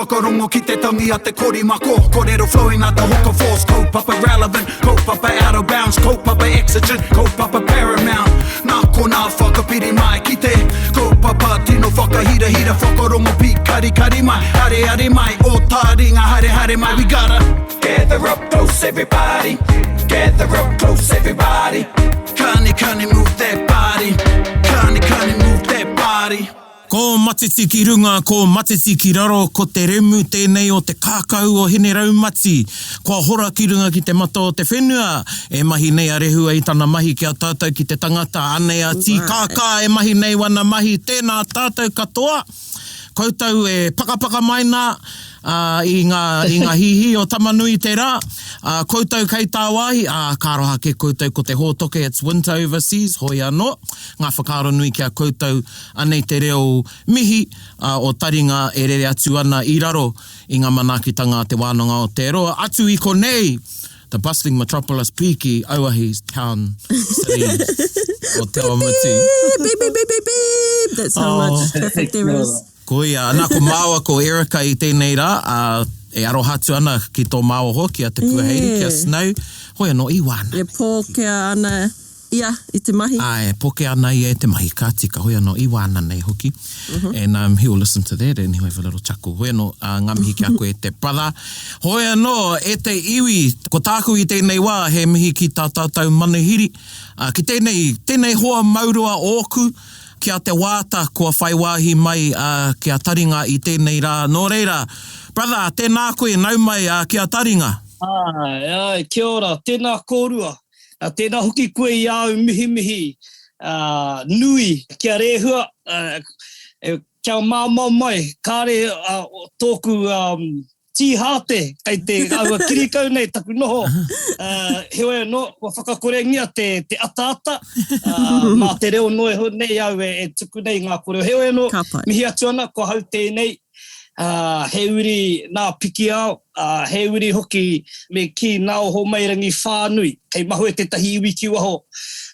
whakarongo ki te tangi a te korimako. Kōrero flowing out the hook of force. Kaupapa relevant, kaupapa out of bounds, kaupapa exigent, kaupapa paramount. Nā kona whakapiri mai ki te kaupapa tino whakahira hira whakarongo pi kari kari mai. Hare hare mai, o Taringa hare hare mai. We gotta gather up close everybody. Gather up close everybody. Kani move that body. Kani move that body. Ko matiti ki runga, ko matiti ki raro, ko te remu tēnei o te kākau o hene raumati. Ko hora ki runga ki te mata o te whenua, e mahi nei a rehua i tana mahi ki a tātou ki te tangata anei a tī kākā, e mahi nei wana mahi, tēnā tātou katoa. Koutou e pakapaka mai nā i ngā hihi o tamanui te rā. Koutou kei tā wāhi, ka roha ke koutou ko te hōtoke, it's winter overseas, hoi anō. Ngā whakaaro nui kia koutou anei te reo mihi o Taringa e rere atu ana i raro i ngā manakitanga te wānanga o te roa. Atu i konei, the bustling metropolis Piki, Auahi's town city o Te Awamutu. Beep, beep, beep, beep, beep. That's how much traffic there is. Ko ia, anā ko māua ko Erica i tēnei rā, e arohatu ana ki tō māua ho, kia te puaheiri, kia snow. Hoi anō i wāna. E pōkea ana ia i te mahi. E pōkea ana ia i te mahi, ka tika, hoi anō i wāna nei hoki. And he'll listen to that and he'll have a little chuckle. Hoi anō, ngamihi kia koe te brother. Hoi anō, e te iwi, ko tāku i tēnei wā, he mihi ki tā tātou manuhiri. Ki tēnei hoa maurua ōku, kia te wāta kua whaiwahi mai kia Taringa i tēnei rā. Nō reira, brother, tēnā koe nau mai kia Taringa. Kia ora, tēnā kōrua. Tēnā hoki koe i au mihi nui kia rehua. Kia māmau mai, kāre tōku tīhāte, kei te aua kirikau nei taku noho. Heoi anō, wa whakakorengia te ata-ata. Mā te reo noe ho nei au e tuku nei ngā kōreo. Heoi anō, mihi atu ana, ko hau tēnei. He uri Ngā Pikiao, he uri hoki me ki nā oho mairangi whānui. Kei mahu e te tahi iwi ki waho.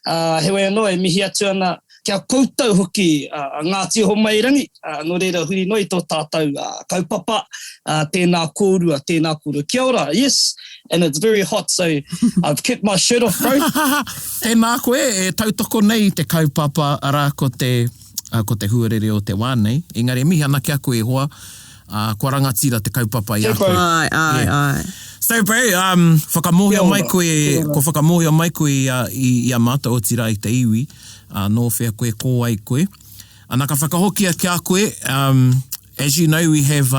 Heoi anō, e mihi atu ana, kia koutou hoki Ngāti ho mairangi, no reira huri noi tō tātou kaupapa, tēnā kōrua. Kia ora, yes, and it's very hot, so I've kept my shirt off, bro. Tēnā koe, e tautoko nei te kaupapa ara ko te huarere o te wānei. Engari, mihi ana kia koe hoa, kua rangatira te kaupapa i a koe. Ai. So, bro, whakamohio mai koe i a mata o tira i te iwi, no whea koe kō ai koe. Anā ka whakahokia kia koe, as you know, we have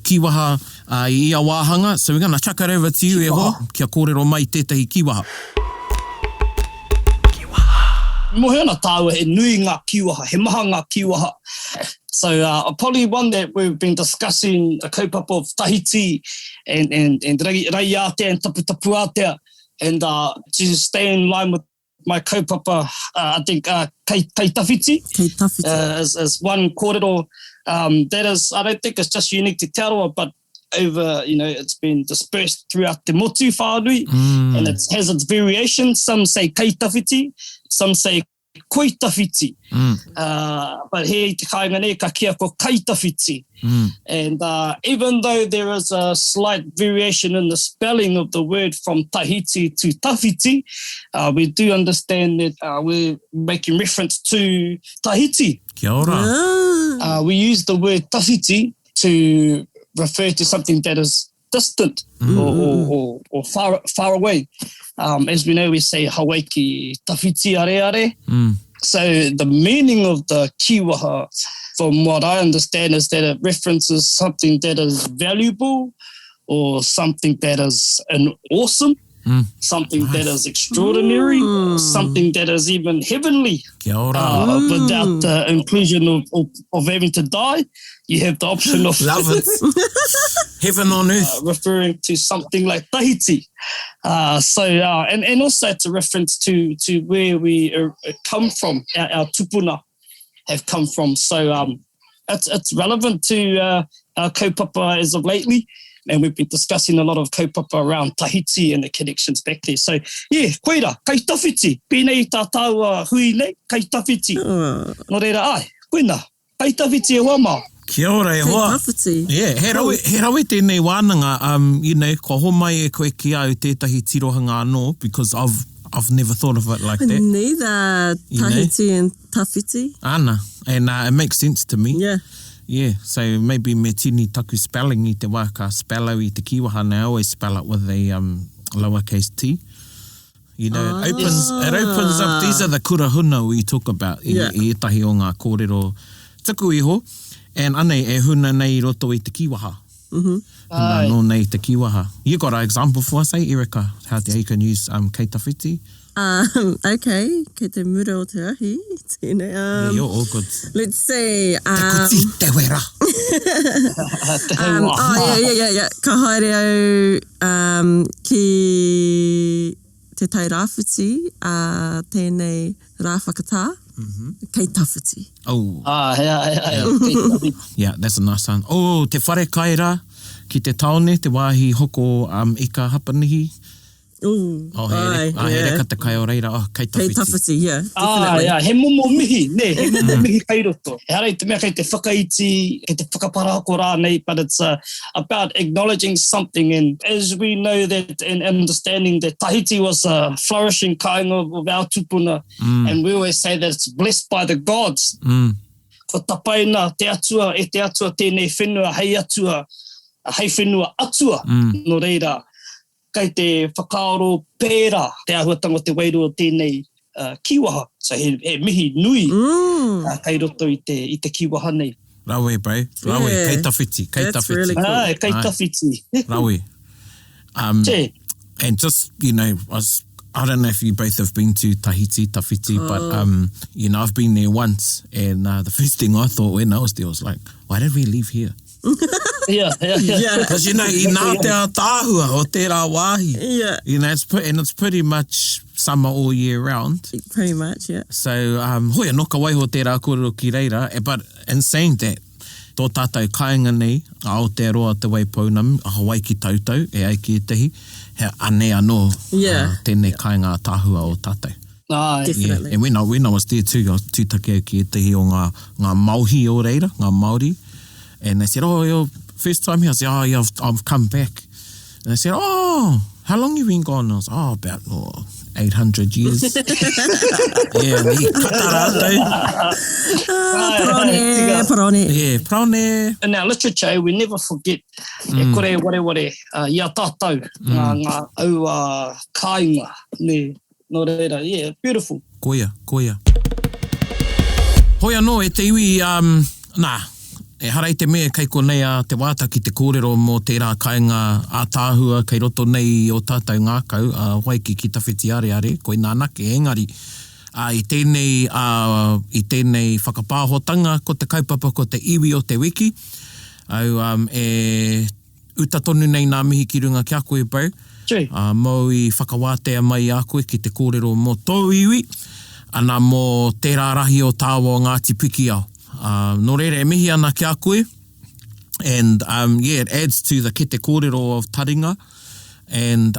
kiwaha i ia wāhanga, so we're going to chuck it over to you, e hoa, kia kōrero mai tētahi kiwaha. Mohe ana tāua he nui ngā kiwaha, he maha ngā kiwaha. So probably one that we've been discussing, the kaupapa of Tahiti and Raiatea and Tapu and to stay in line with my kaupapa, I think kei tawhiti as one kōrero. That is, I don't think it's just unique to Te Arawa, but over, it's been dispersed throughout te motu whānui, and it has its variations. Some say kei tawhiti, some say koe tawhiti. But he te kāinga nei ka kia ko kei tawhiti. And even though there is a slight variation in the spelling of the word from Tahiti to tawhiti, we do understand that we're making reference to Tahiti. Kia ora. We use the word tawhiti to refer to something that is distant or far away. As we know, we say Hawaii tawhiti are. So the meaning of the kiwaha, from what I understand, is that it references something that is valuable or something that is awesome, something that is extraordinary, something that is even heavenly. Kia ora. Without the inclusion of having to die, you have the option of love it. Heaven on earth. Referring to something like Tahiti. And also it's a reference to where we come from, our tupuna have come from. So it's relevant to our kaupapa as of lately. And we've been discussing a lot of kaupapa around Tahiti and the connections back there. So, yeah, koeira, kei tawhiti. Pēnei tā tāua hui nei, kei tawhiti. No reira, ai, koina, kei tawhiti e hoa mā. Kia ora e hoa. Tawhiti. Yeah, he rawe tēnei wānanga, you know, ko homai e koe ki au tētahi tirohanga anō, because I've never thought of it like that. Neither Tahiti and Tawhiti. Ana, and it makes sense to me. Yeah. Yeah, so maybe me tini taku spelling I te waka spell au I te kiwahana, I always spell it with a lowercase t. You know, it opens up, these are the kurahuna we talk about, I etahi o ngā kōrero tuku iho, and anei e huna nei roto I te kiwaha. Huna no nei te kiwaha. You got an example for us, Erika, how you can use kei tawhiti? Okay, kei te mura o te ahi. Yeah, you're all good. Let's see. Te kuti te wera. Yeah. Ka haere au ki te tai rāwhiti, tēnei rāwhakatā, kei tawhiti. Oh. Yeah. That's a nice one. Oh, te whare kaira ki te taone, te wāhi hoko ika hapanihi. Ooh, Here ka te kai o reira, kei tawhiti. Kei tawhiti, yeah. Definitely. He momo mihi, he momo mihi kai roto. He harei te mea kei te whakaiti, kei te whakaparako rānei, but it's about acknowledging something. And as we know that, and understanding that Tahiti was a flourishing kāinga of our tupuna, and we always say that it's blessed by the gods. Ko tapaina, te atua, e te atua tēnei whenua, hei atua, hei whenua atua, no reira. Kei te whakaoro pērā, te ahuatanga te wairua tēnei kiwaha. So he mihi nui kei roto I te kiwaha nei. Rawe, bro. Rawe, kei tawhiti, kei That's tawhiti. really cool. Kei tawhiti. Rawe. And just, you know, I don't know if you both have been to Tahiti, Tawhiti, but, you know, I've been there once, and the first thing I thought when I was there was like, why did we leave here? Yeah. Because, you know, I nā te tāhua o tērā wāhi. Yeah. You know, it's pretty much summer all year round. Pretty much, yeah. So, hoi noka waiho tērā kōrero ki reira, but in saying that, tō tātou kāinga nei, Aotearoa te Waipounam, a Hawaii ki tautau, e ai ki tehi, he ane anō tēnei kāinga tāhua o tātou. Definitely. Yeah. And when I was there too, I was tūtake au ki tehi o ngā Māohi o reira, ngā Māori. And they said, oh, your first time here? I said, oh, yeah, I've come back. And they said, oh, how long you been gone? I was, about 800 years. Yeah, ni katara tau. Parone. Yeah, parone. In our literature, we never forget e kore ware, ia tātou, ngā au kāinga, ne, no reira. Yeah, beautiful. Koia. Hoi anō, e te iwi, e harai te mea kei konei a te wāta ki te kōrero mō tērā kāinga a tāhua kei roto nei o tātou ngākau, Waiki ki tawhiti are, koe nānake engari. I tēnei whakapāhotanga ko te kaupapa ko te iwi o te wiki. Au e utatonu nei ngā mihi ki runga ki a koe bau. Mau I whakawātea mai a koe ki te kōrero mō tō iwi. Ana mō tērā rahi o tāua Ngāti Pikiao. No reira e mihi ana ki a koe. And it adds to the kete kōrero of Taringa. And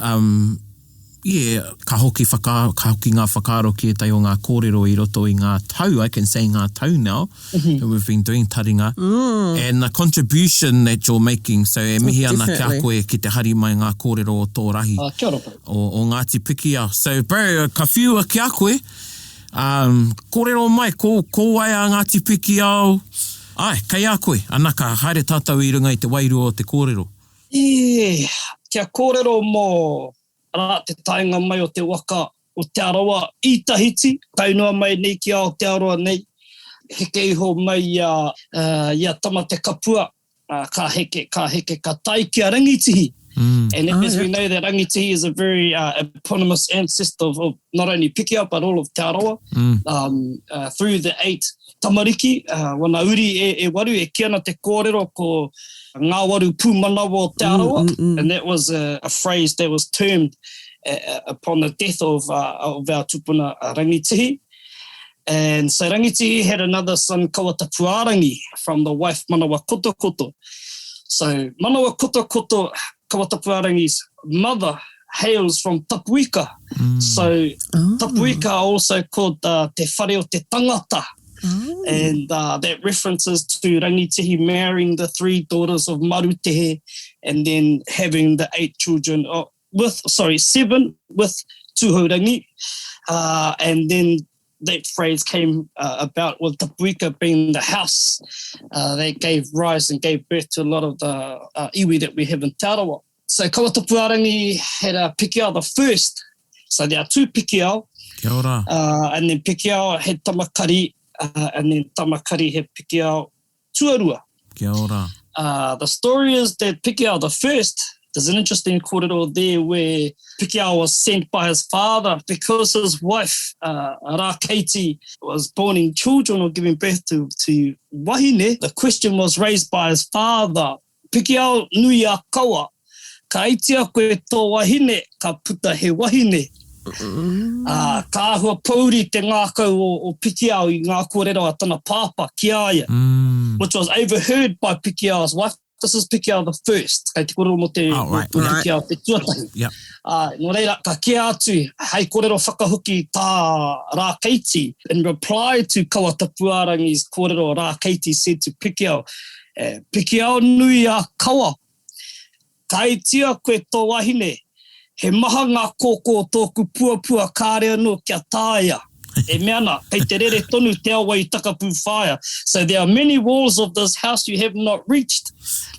ka hoki ngā whakaaro ki tai o ngā kōrero I roto I ngā tau. I can say ngā tau now. We've been doing Taringa. And the contribution that you're making. So e mihi ana ki a koe ki te hari mai ngā kōrero o tō rahi. Kia ora. O Ngāti Pikiao. So bro, ka whiua ki a koe. Kōrero mai, ko ai a Ngāti Pikiao. Ai, kei a koe, anaka, haere tātou I runga I te wairua o te kōrero. Kia kōrero mō te tainga mai o te waka o Te Arawa I Tahiti, tainua mai nei ki a o Te Arawa nei. Heke iho mai ia Tamatekapua, ka heke ka tai ki a Rangitihi. And as we know that Rangitihi is a very eponymous ancestor of not only Pikiao but all of Te Arawa. Through the 8 tamariki, wana uri e waru e kiana te kōrero ko Ngā Waru Pūmanawa o Te Arawa. And that was a phrase that was termed upon the death of our tupuna Rangitihi. And so Rangitihi had another son, Kawatapuarangi, from the wife Manawa Kotokoto. So Manawa Kotokoto, Kawatapuarangi's mother, hails from Tapuika. So Tapuika also called te whare o te tangata. And that references to Rangitihi marrying the 3 daughters of Marutehe and then having the 8 children, 7 with Tūhourangi. And then that phrase came about with the puika being the house. They gave rise and gave birth to a lot of the iwi that we have in Te Arawa. So Kawatapuarangi had a Pikiao the first. So there are 2 Pikiao. Kia ora. And then Pikiao had Tamakari, and then Tamakari had Pikiao Tuarua. Kia ora. The story is that Pikiao the first, there's an interesting kōrero there where Pikiao was sent by his father because his wife, Rākeiti, was born in children or giving birth to wahine. The question was raised by his father, Pikiao nui a kaua, ka itia koe tō wahine, ka puta he wahine. Ka ahua pauri te ngākau o Pikiao i ngā kōrero a tana pāpa ki aia, which was overheard by Pikiao's wife. This is Pikiao the first. Kei te kōrero mo te Pikiao te tuatahi. Yep. No reira, ka kia atu, hei kōrero whakahuki tā Rākeiti. In reply to Kawatapuarangi's kōrero, Rākeiti said to Pikiao, Pikiao nui a kaua, ka itia koe tō wahine, he maha ngā kōkō tōku puapua kāre anō kia tāia. E meana, kei te rere tonu te awa I Takapu whaia. So there are many walls of this house you have not reached.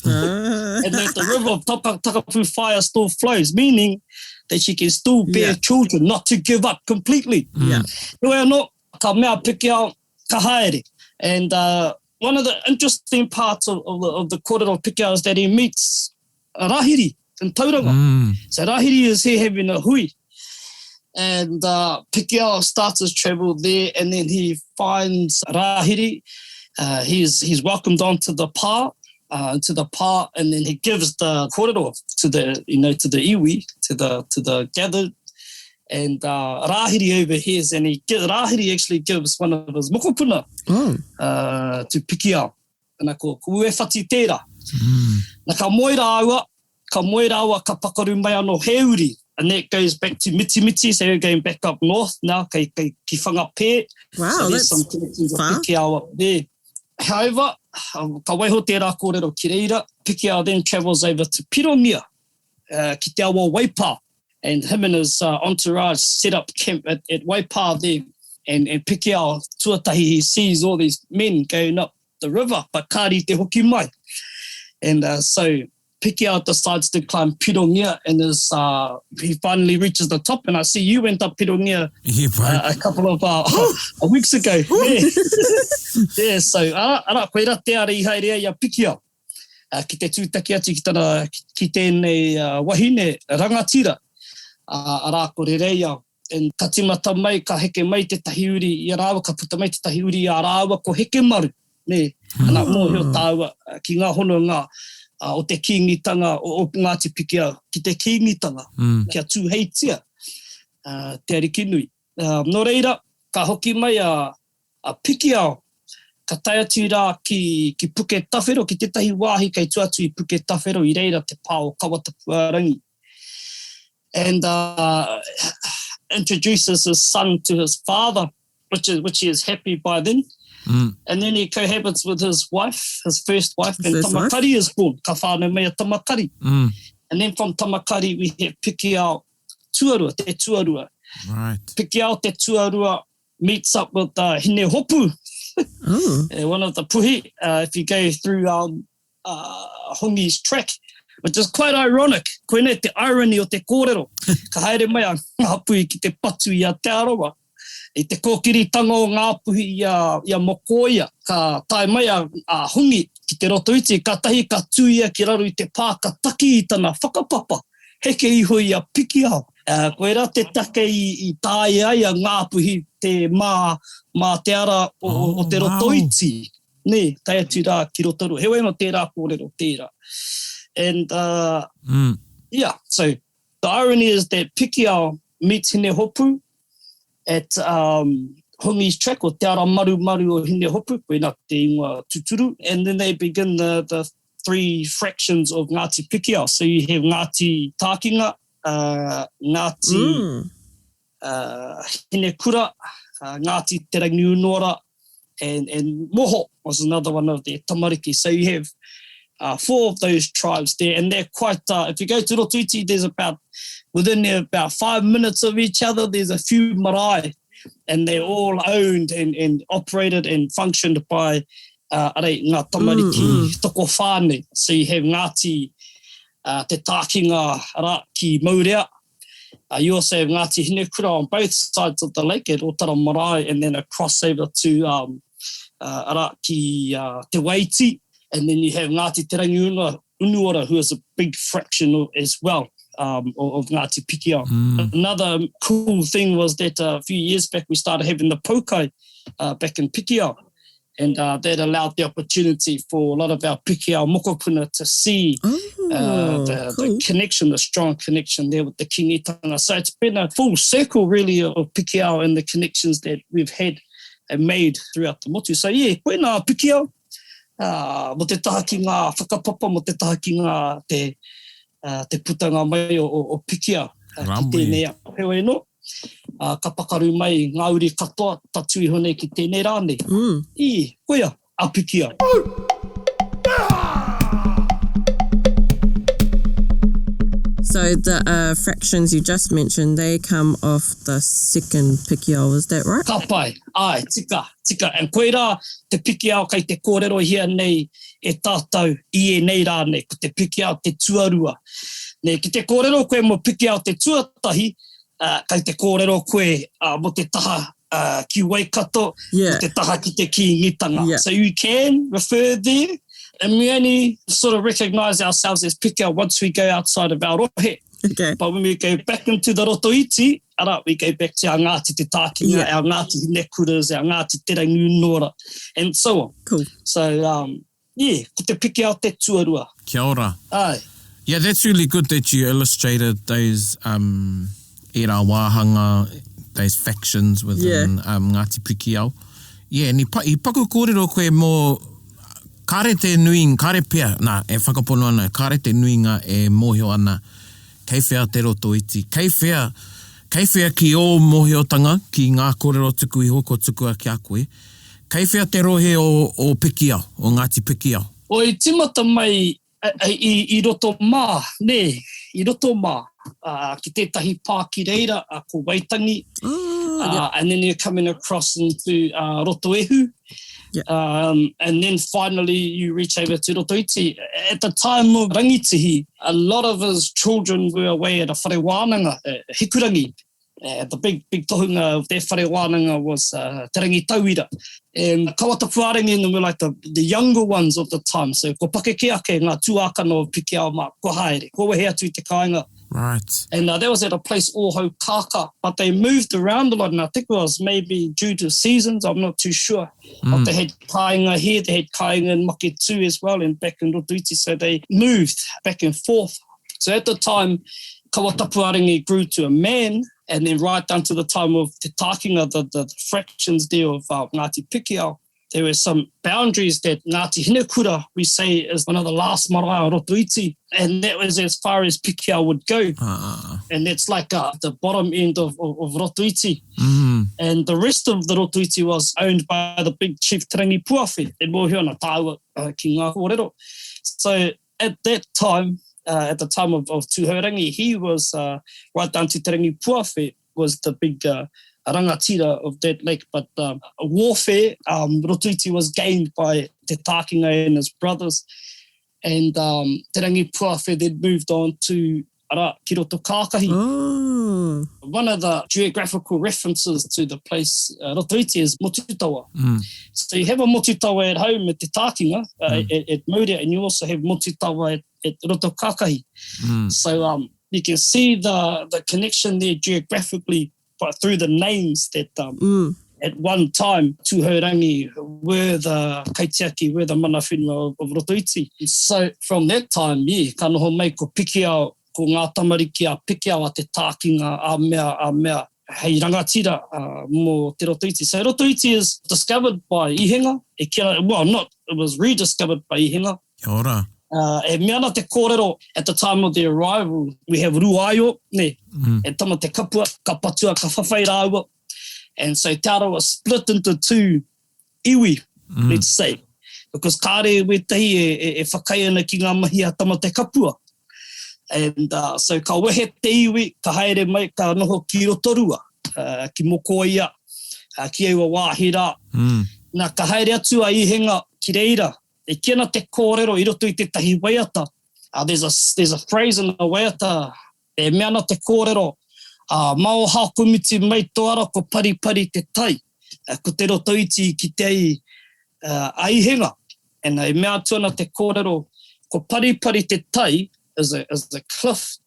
And that the river of Takapu whaia still flows, meaning that she can still bear children, not to give up completely. Hoi anō, ka mea Pikiao ka haere. And one of the interesting parts of the kōrero of Pikiao is that he meets a rahiri in Tauranga. So rahiri is here having a hui. And Pikiao starts his travel there, and then he finds Rahiri. He's welcomed onto the pā, and then he gives the kōrero to the iwi, to the gathered. And Rahiri overhears, and Rahiri actually gives one of his mokopuna to Pikiao. And ko ue whati tērā. Na ka moira aua ka pakaru mai anō heuri. And that goes back to Miti, so we're going back up north now, ki whangapē. Wow, so there's some connections of Pikiao up there. However, ka waiho tērā kōrero ki reira, Pikiao then travels over to Pirongia, ki te awa Waipā, and him and his entourage set up camp at Waipā there, and Pikiao tuatahi, he sees all these men going up the river, but kāri te hoki mai. And so Pikiao decides to climb Pirongia, and he finally reaches the top. And I see you went up Pirongia a couple of weeks ago. Yeah, so ara koe ra te ara I haerea ia Pikiao. Ki te tūtaki atu ki tēnei wahine rangatira. Ara kore reia. And ka timata mai, ka heke mai te tahiuri I Arawa, ka puta mai te tahiuri I Arawa, ko heke maru. Ne, ana mō heo tāua ki ngā hono ngā o te kīngitanga o Ngāti Pikiao, ki te kīngitanga, kia tūheitia, te arikinui. No reira, ka hoki mai a Pikiao, ka tai atu rā ki puke tawhero, ki tetahi wāhi kei tuatu I puke tawhero I reira te pā o Kawatapuarangi. And introduces his son to his father, which he is happy by then. And then he cohabits with his wife, his first wife, and Tamakari is born. Ka whānau mea Tamakari. And then from Tamakari we have Pikiao Tuarua, te Tuarua. Right. Pikiao te Tuarua meets up with Hine Hopu, one of the puhi. If you go through Hongi's track, which is quite ironic. Koine te irony o te kōrero. Ka haere mai a ngā puhi ki te patu I a Te Arawa. I te kōkiritanga o ngā puhi ia mokoia, ka tae mai a hungi ki te roto iti, ka tahi ka tūia ki raru I te pā, ka taki I tana whakapapa, heke iho I a Pikiao. Koe rā te take I tae ai a ngā puhi te mā te ara o te roto iti. Ne, tae atu rā ki rotoru. He no tērā kōrero tērā. And so the irony is that Pikiao meets Hine Hopu at Hongi's track, o te ara maru o Hine Hopu, koe nā te ingoa tuturu, and then they begin the 3 fractions of Ngāti Pikiao. So you have Ngāti Tākinga, Ngāti Hine Kura, Ngāti Te Rangi Unora, and moho was another one of their tamariki. So you have 4 of those tribes there, and they're quite, if you go to Rotoiti, there's within there about 5 minutes of each other, there's a few marae, and they're all owned and operated and functioned by ngā tamariki toko whāne. So you have Ngāti Te Takinga ara ki Maurea. You also have Ngāti Hinekura on both sides of the lake at Otara Marae, and then a crossover to ara ki Te Waiti. And then you have Ngāti Te Rangi Unuora, who is a big fraction as well of Ngāti Pikiao. Another cool thing was that a few years back we started having the pokai back in Pikiao. And that allowed the opportunity for a lot of our Pikiao mokopuna to see the connection, the strong connection there with the kingitanga. So it's been a full circle really of Pikiao and the connections that we've had and made throughout the motu. So yeah, koe nā Pikiao, mo te taha ki ngā whakapapa, mo te taha ki ngā te putanga mai o Pikiao. Ki tēnei apewe no. Ka pakaru mai ngā uri katoa tatu I honei ki tēnei rāne. I, koia, a Pikiao. So the fractions you just mentioned, they come off the second Pikiao, is that right? Ka pai, ai, tika. And koe rā, te Pikiao kai te kōrero hia nei e tātou I nei rāne, ko te Pikiao te tuarua. Nei, ki te kōrero koe mo Pikiao te tuatahi, kai te kōrero koe mo te taha ki Waikato, mo te taha ki te kingitanga. So you can refer there, and we only sort of recognise ourselves as Pikiao once we go outside of our rohe. Okay. But when we go back into the rotoiti, we go back to our Ngāti Te Takinga, our Ngāti Hinekuras, our Ngāti Te Rangi Unuora, and so on. Cool. So, ko te Pikiao te tuarua. Kia ora. Ai. Yeah, that's really good that you illustrated those era wāhanga, those factions within Ngāti Pikiao. Yeah, ni paku kōrero koe mō kare te nui, kare pia, e whakapono ana, kare te nuinga e mōhio ana, kei whea te rotoiti, kei whea ki o mōhiotanga, ki ngā kōrero tuku I hoko tuku a ki a koe, kei whea te rohe o Pikiao, o Ngāti Pikiao. O I timata mai I roto mā, I roto mā, ki tētahi pāki reira, ko Waitangi, and then you're coming across into Rotoehu, and then finally you reach over to Rotoiti. At the time of Rangitihi, a lot of his children were away at a whare wānanga, Hikurangi. The big tohunga of their whare wānanga was Te Rangi Tauira. And Kawata Puarangi were like the younger ones of the time. So ko pakekeake ngā tuākano of Pikiao mā, ko haere, ko wehe atu I te kāinga. Right. And that was at a place Oho Kaka, but they moved around a lot, and I think it was maybe due to seasons, I'm not too sure. But they had kāinga here, they had kāinga in Maketu as well, and back in Rotoiti, so they moved back and forth. So at the time, Kawata Puarangi grew to a man, and then right down to the time of Te Takinga, the fractions there of Ngāti Pikiao, there were some boundaries that Ngāti Hinekura, we say, is one of the last marae o Rotoiti, and that was as far as Pikiao would go. And that's like the bottom end of Rotoiti. And the rest of the Rotoiti was owned by the big chief Te Rangi Puawhi, e mōhiona tāua ki ngā kōrero. So at that time, at the time of Tūhaurangi, he was right down to Te Rangi Puawhi, was the big rangatira of that lake. But warfare, Rotoiti was gained by Te Takinga and his brothers. And Te Rangi Puawhi then moved on to ki roto Kākahi. One of the geographical references to the place Rotoiti is Motutawa. So you have a Motutawa at home at Te Takinga, at Maurea, and you also have Motutawa at roto Kākahi. So you can see the connection there geographically, but through the names that at one time Tūhaurangi were the kaitiaki, were the mana whenua of Rotoiti. So from that time, ka noho mai ko Pikiao, ko ngā tamariki a Pikiao a Te Takinga, a mea, hei rangatira mō te Rotoiti. So Rotoiti is discovered by Ihenga, it was rediscovered by Ihenga. Kia ora. E meana te kōrero, at the time of their arrival, we have Ruaio, e Tamatekapua, ka patua, ka whawhai rāua. And so Te Arawa was split into two iwi, let's say. Because kāre we tehi e whakai ana ki ngā mahi a Tamatekapua. And so ka wehe te iwi, ka haere mai, ka noho ki rotorua, ki moko ia, ki ewa wāhira. Nā ka haere atu a ihenga ki reira, e kena te kōrero i roto i te tahi waiata. There's a phrase in the waiata, e meana te kōrero, mao hakumiti mai toara ko paripari te tai, ko te roto iti ki te ai ihenga. And e mea tuana te kōrero, ko paripari te tai is a cliff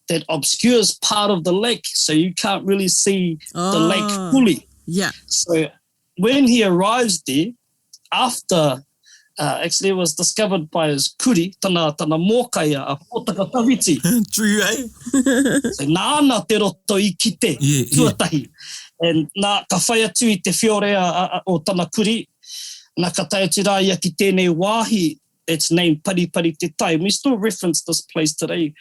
that obscures part of the lake, so you can't really see the lake fully. Yeah. So when he arrives there, after actually it was discovered by his kuri, tana mōkaia, a pōtaka tawiti. True, eh? So nāna te roto i kite, tuatahi. And nā ka whai atu i te whiorea o tana kuri, nā ka tai atu rā ia ki tēnei wāhi, it's named Paripari Te Tai. We still reference this place today.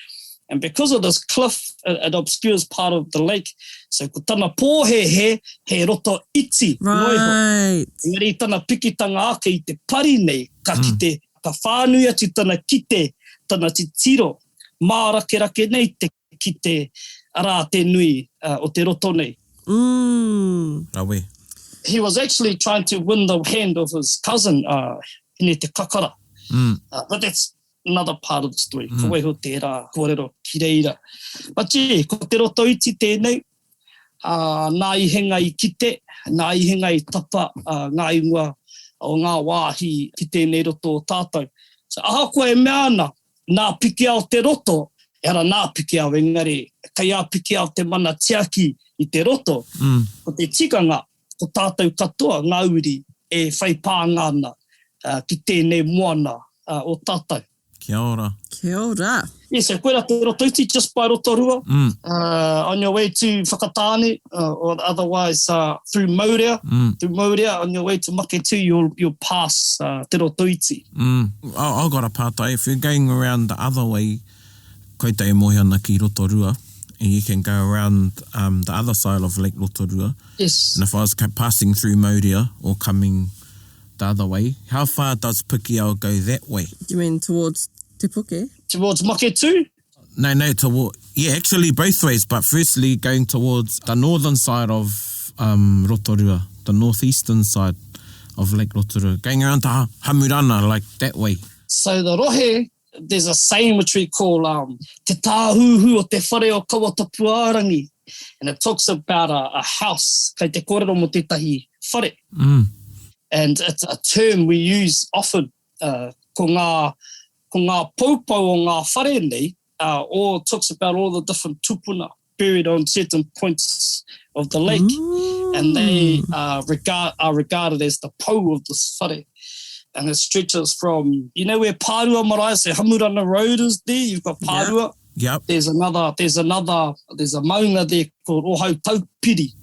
And because of this cliff, it obscures part of the lake. So ko tana pōhehe, he roto iti. Right. Ngari tana pikitanga ake i te pari nei, ka kite, ka whānui atu tana kite, tana te tiro, mārake nei te kite, ara te nui o te roto nei. Rawe. He was actually trying to win the hand of his cousin, Hine te kakara. But that's another part of the story. Ko weho tērā, kōrero, ki reira. But yeah, ko te roto iti tēnei, nā ihenga i kite, nā ihenga i tapa, ngā ingoa o ngā wāhi ki tēnei roto o tātou. So aha koe e mea ana, nā Pikiao te roto, era nā Pikiao engari, kai a Pikiao te mana tiaki i te roto, ko te tikanga, ko tātou katoa, ngā uri, e whai pāngana, ki tēnei moana o tātou. Kia ora. Kia ora. Yes, so koe rā te roto iti just by Rotorua, on your way to Whakatāne, or otherwise through Maurea, on your way to Maketu, you'll pass te roto iti. I got a pātai. If you're going around the other way, koe te mohi ana ki Rotorua, and you can go around the other side of Lake Rotorua. Yes. And if I was passing through Maurea or coming the other way, how far does Pikiao go that way? Do you mean towards Te Puke? Towards Maketu? No, actually both ways, but firstly going towards the northern side of Rotorua, the northeastern side of Lake Rotorua, going around to Hamurana, like that way. So the rohe, there's a saying which we call te tāhuhu o te whare o Kawatapuarangi, and it talks about a house, kei te kōrero mo te tahi whare. And it's a term we use often ko ngā paupau o ngā whare nei, or talks about all the different tupuna buried on certain points of the lake, and they are regarded as the pou of this whare. And it stretches from, you know where Pārua Marae, so Hamurana Road is there, you've got Pārua. Yep. There's a maunga there called Ohau Taupiri.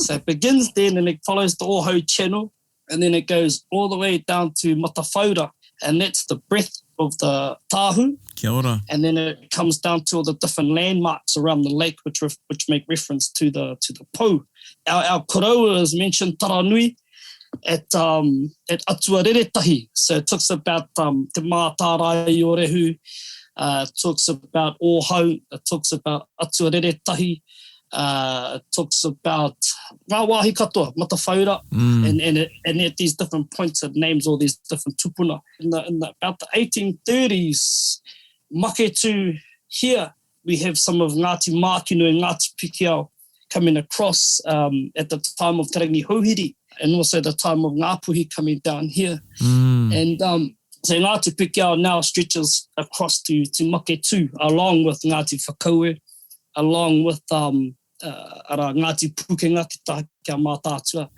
So it begins there and then it follows the Ohau Channel, and then it goes all the way down to Matawhaura, and that's the breadth of the Tahu. Kia ora. And then it comes down to all the different landmarks around the lake, which make reference to the pou. Our koroua is mentioned Taranui at Atuareretahi. So it talks about te mātārai o rehu, it talks about Ohau, it talks about Atuareretahi, it talks about ngā wāhi katoa, Matawhaura, and at these different points it names all these different tupuna. In about the 1830s, Maketu here, we have some of Ngāti Mākinu and Ngāti Pikiao coming across at the time of Te Rangi Hauhiri, and also the time of Ngāpuhi coming down here. And so Ngāti Pikiao now stretches across to Maketu, along with Ngāti Whakaue, along with Ngāti Pukenga ki taha kia mātātua,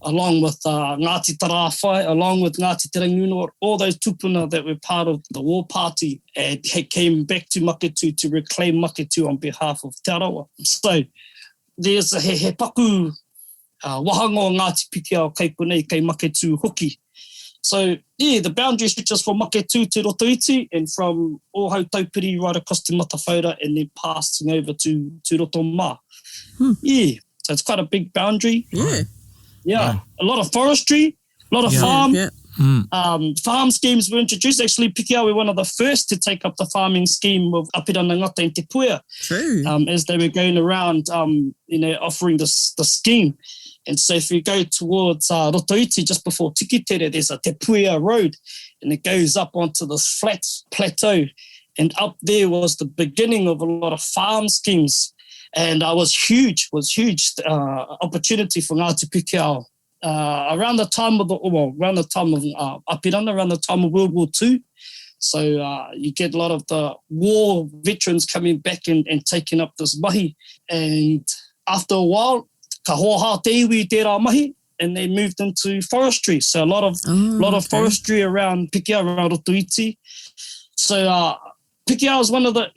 along with Ngāti Tarawhai, along with Ngāti Te Rangi, all those tupuna that were part of the war party and came back to Maketu to reclaim Maketu on behalf of Te Arawa. So there's a he paku wahanga o Ngāti Pikiao kei konei kei Maketu hoki. So yeah, the boundary stretches from Maketu to Rotoiti, and from Ohau Taupiri right across to Matawhaura, and then passing over to Rotomā. Yeah, so it's quite a big boundary. Yeah. A lot of forestry, lot of Yeah. farm schemes were introduced. Actually, Pikiao were one of the first to take up the farming scheme of Apirana Ngata and Te Puea. True. As they were going around, offering the scheme. And so if you go towards Rotoiti, just before Tikitere, there's a Te Puea road, and it goes up onto this flat plateau. And up there was the beginning of a lot of farm schemes. And was huge opportunity for Ngāti Pikiao. Around the time of Apirana, around the time of World War II. So you get a lot of the war veterans coming back and taking up this mahi. And after a while, ka hoha te iwi te rā mahi, and they moved into forestry. So a lot of forestry around Pikiao, around Rotoiti. So Pikiao is one of the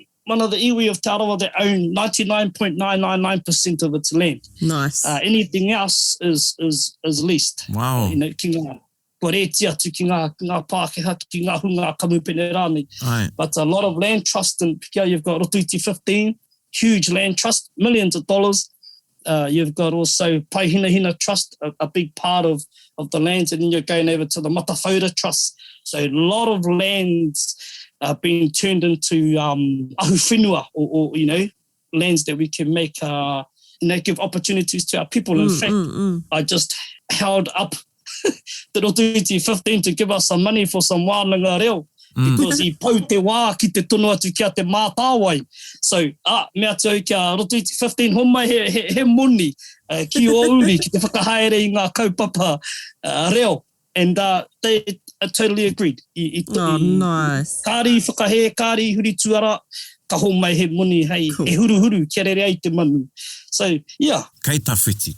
iwi of Te Arawa that own 99.999% of its land. Nice. Anything else is leased. Wow. Ki ngā koreti atu, ki ngā Pākehā, ki ngā hunga kamupene rānei. Right. But a lot of land trust in Pikiao. You've got Rotoiti 15, huge land trust, millions of dollars. You've got also Paihina Trust, a big part of the lands, and then you're going over to the Matawhora Trust. So a lot of lands being turned into ahu whenua, or lands that we can make, give opportunities to our people. In fact, I just held up the Rotoiti 15 to give us some money for some wānanga reo, because I pau te wā ki te tono atu kia te mātāwai. So, mea tau kia Rotoiti 15 homai he moni ki o uri, ki te whakahaere I ngā kaupapa reo. And they totally agreed. Nice. Kāri whakahe, kāri huri tuara, ka homai he moni hei, cool. E huru, kia rere ai te manu. So, yeah. Kei tawhiti.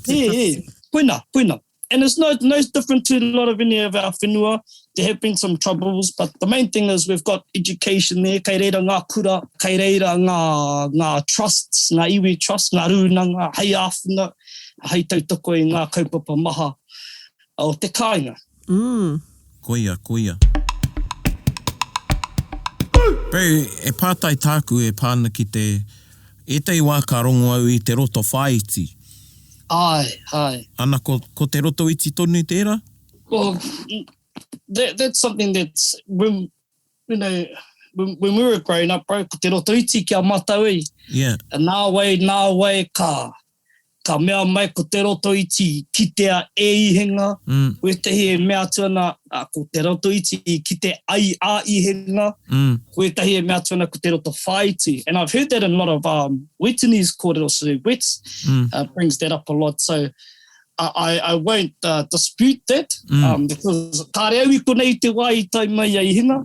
Yeah. Puina. And it's no different to a lot of any of our whenua. There have been some troubles, but the main thing is we've got education there. Kei reira ngā kura, kei reira ngā trusts, ngā iwi trusts, ngā rūnanga, hei āwhina, hei tautoko I ngā kaupapa maha o te kāinga. Koia. Pei, e pātai tāku e pāna ki te tei wā ka rongo au I te roto whaiti. Ai. Ana ko te roto iti tonu tērā? Well, that's something that's when we were growing up, bro, ko te roto iti kia mataui. Yeah. And nā wai ka mea mai ko te roto iti ki te a ihinga. Koe te he mea tuana ko te roto iti ki te ai a ihinga. Koe te he mea tuana ko te roto whaiti. And I've heard that in a lot of Wetanese kōrero, so Wets brings that up a lot. So I won't dispute that, because ka reo I konei te wā I tai mai a ihinga.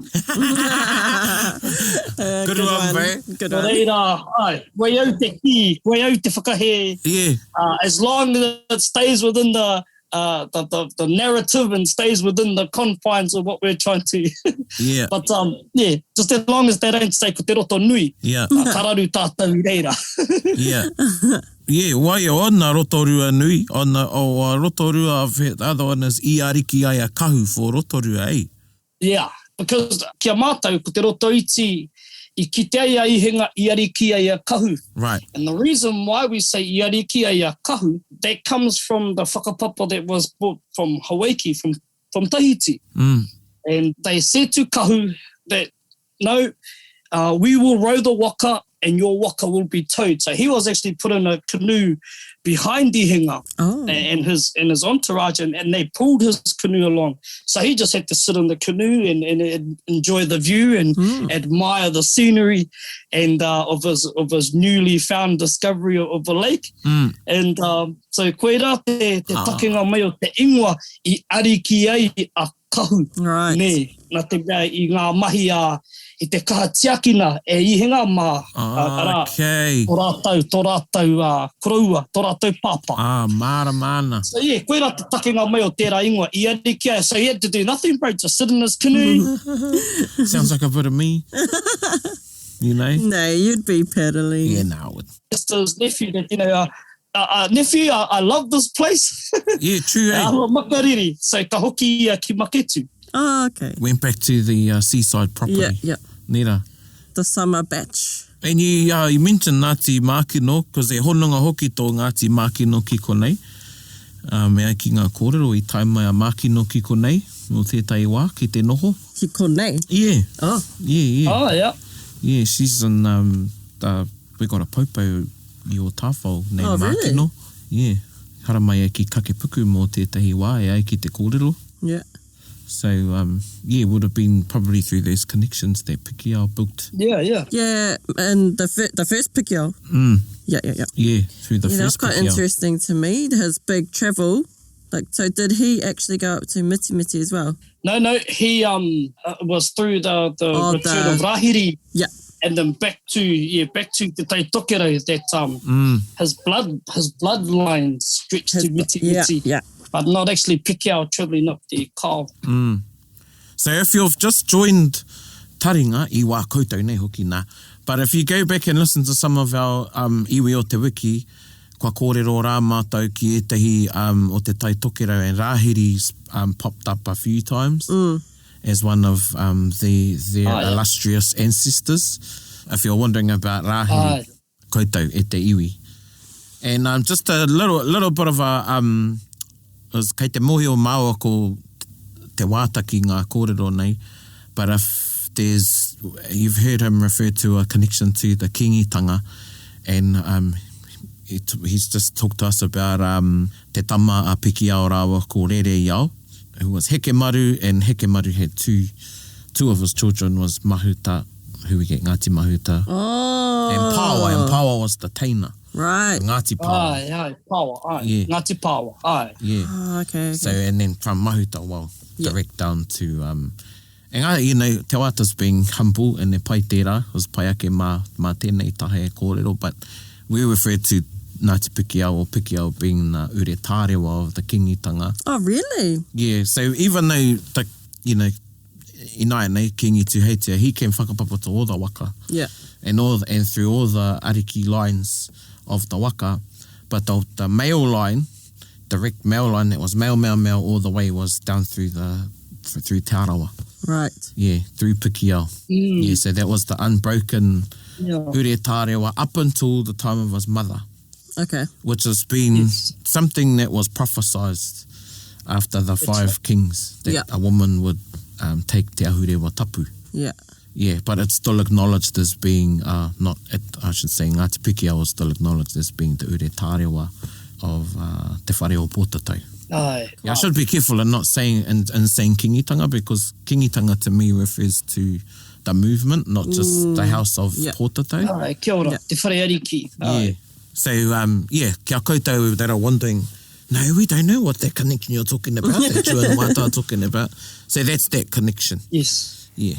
Good one, mate. Good one. Reira, koe au te ki, koe au te whakahe. Yeah. As long as it stays within the narrative and stays within the confines of what we're trying to. Yeah. But just as long as they don't say ko te roto nui. Yeah. Kararu tātou I reira. Yeah. Yeah, wai o ana rotorua nui, o rotorua, the other one is I ariki ai a kahu for rotorua, eh? Yeah, because kia mātou ko te roto iti I kite ai a ihinga I ariki ai a kahu. Right. And the reason why we say I ariki ai a kahu, that comes from the whakapapa that was brought from Hawaii, from Tahiti. And they said to kahu that, no, we will row the waka and your waka will be towed. So he was actually put in a canoe behind the hinga and his entourage, and they pulled his canoe along. So he just had to sit in the canoe and enjoy the view and admire the scenery and of his newly found discovery of the lake. And so koe rā te takenga mai o te ingoa I ariki ai a kahu. Right. Ne, nā te mea I ngā mahi I te kaha tiakina e ihinga mā. Okay. Tō rātou koroua, tō rātou pāpā. Māra mana. So yeah, koe rā te takenga mai o tērā ingoa I ariki ai. So he had to do nothing, bro, just sit in his canoe. Sounds like a bit of me. You know? No, you'd be pedaling. Yeah, no. Just his nephew that, nephew, I love this place. Yeah, true, eh? Makariri. So ka hoki ki Maketu. Oh, okay. Went back to the seaside property. Yeah. Nera. The summer batch. And you mentioned Ngāti Mākino, because e hononga hoki tō Ngāti Mākino ki konei. Me ai ki ngā kōrero I tai mai a mākino ki konei, no tētai wā, ki te noho. Ki konei? Yeah. Oh. Yeah. Oh, yeah. Yeah, she's in, we got a popo I o tāwhau named Really? Mākino. Yeah. Hara mai ai ki kakepuku mō tētahi wā, e ai ki te kōrero. Yeah. So, yeah, it would have been probably through those connections that Pikiao built. Yeah. Yeah, and the first Pikiao. Yeah. Yeah, through the That's first quite Pikiao. interesting to me, his big travel. Like, so did he actually go up to Mitimiti as well? No, he was through the return of Rahiri. Yeah. And then back to the Te Tokero that his bloodline stretched to Mitimiti. Yeah. But not actually Pikiao travelling up the Kao. So if you've just joined Taringa, I wā koutou nei hoki nā, but if you go back and listen to some of our iwi o te wiki, kua kōrero rā mātou ki etahi o te Tai Tokero and Rahiri's popped up a few times as one of their illustrious ancestors. If you're wondering about Rahiri, koutou e te iwi. And just a little bit of a... was kei te mohi o māua ko te wāta ki ngā kōrero nei, but if you've heard him refer to a connection to the kingitanga, and he's just talked to us about te tama a Pikiao rawa ko Rere Iao, who was Hekemaru, and Hekemaru had two of his children was Mahuta, who we get Ngāti Mahuta, and Pawa was the Teina. Right. Ngāti Pawa. Pawa. Yeah. Ngāti Pawa. Yeah. Oh, okay. So, and then from Mahuta, direct down to... and, you know, Te Wata's being humble in the pai tērā, was pai ake mā tēnei tahe e kōrero, but we refer to Ngāti Pikiao or Pikiao being the ure tārewa of the kingitanga. Oh, really? Yeah, so even though, Ināia nei, Kingi Tuheitia, he came whakapapa to all the waka. Yeah. And through all the ariki lines of the waka, but the male line, direct male line that was male all the way was down through Te Arawa. Right. Yeah, through Pikiao. Yeah, so that was the unbroken ure tārewa up until the time of his mother. Okay. Which has been something that was prophesized after the five kings, that a woman would take te ahurewa tapu. Yeah. Yeah, but it's still acknowledged as being, I should say, Ngāti Pikiao is still acknowledged as being the ure tārewa of te whare o Pōtatau. Yeah, I should be careful in not saying saying kingitanga, because kingitanga to me refers to the movement, not just the house of Pōtatau. Kia ora, te whare ariki. Yeah. So, kia koutou that are wondering, no, we don't know what that connection you're talking about, that you and Wāta are talking about. So that's that connection. Yes. Yeah.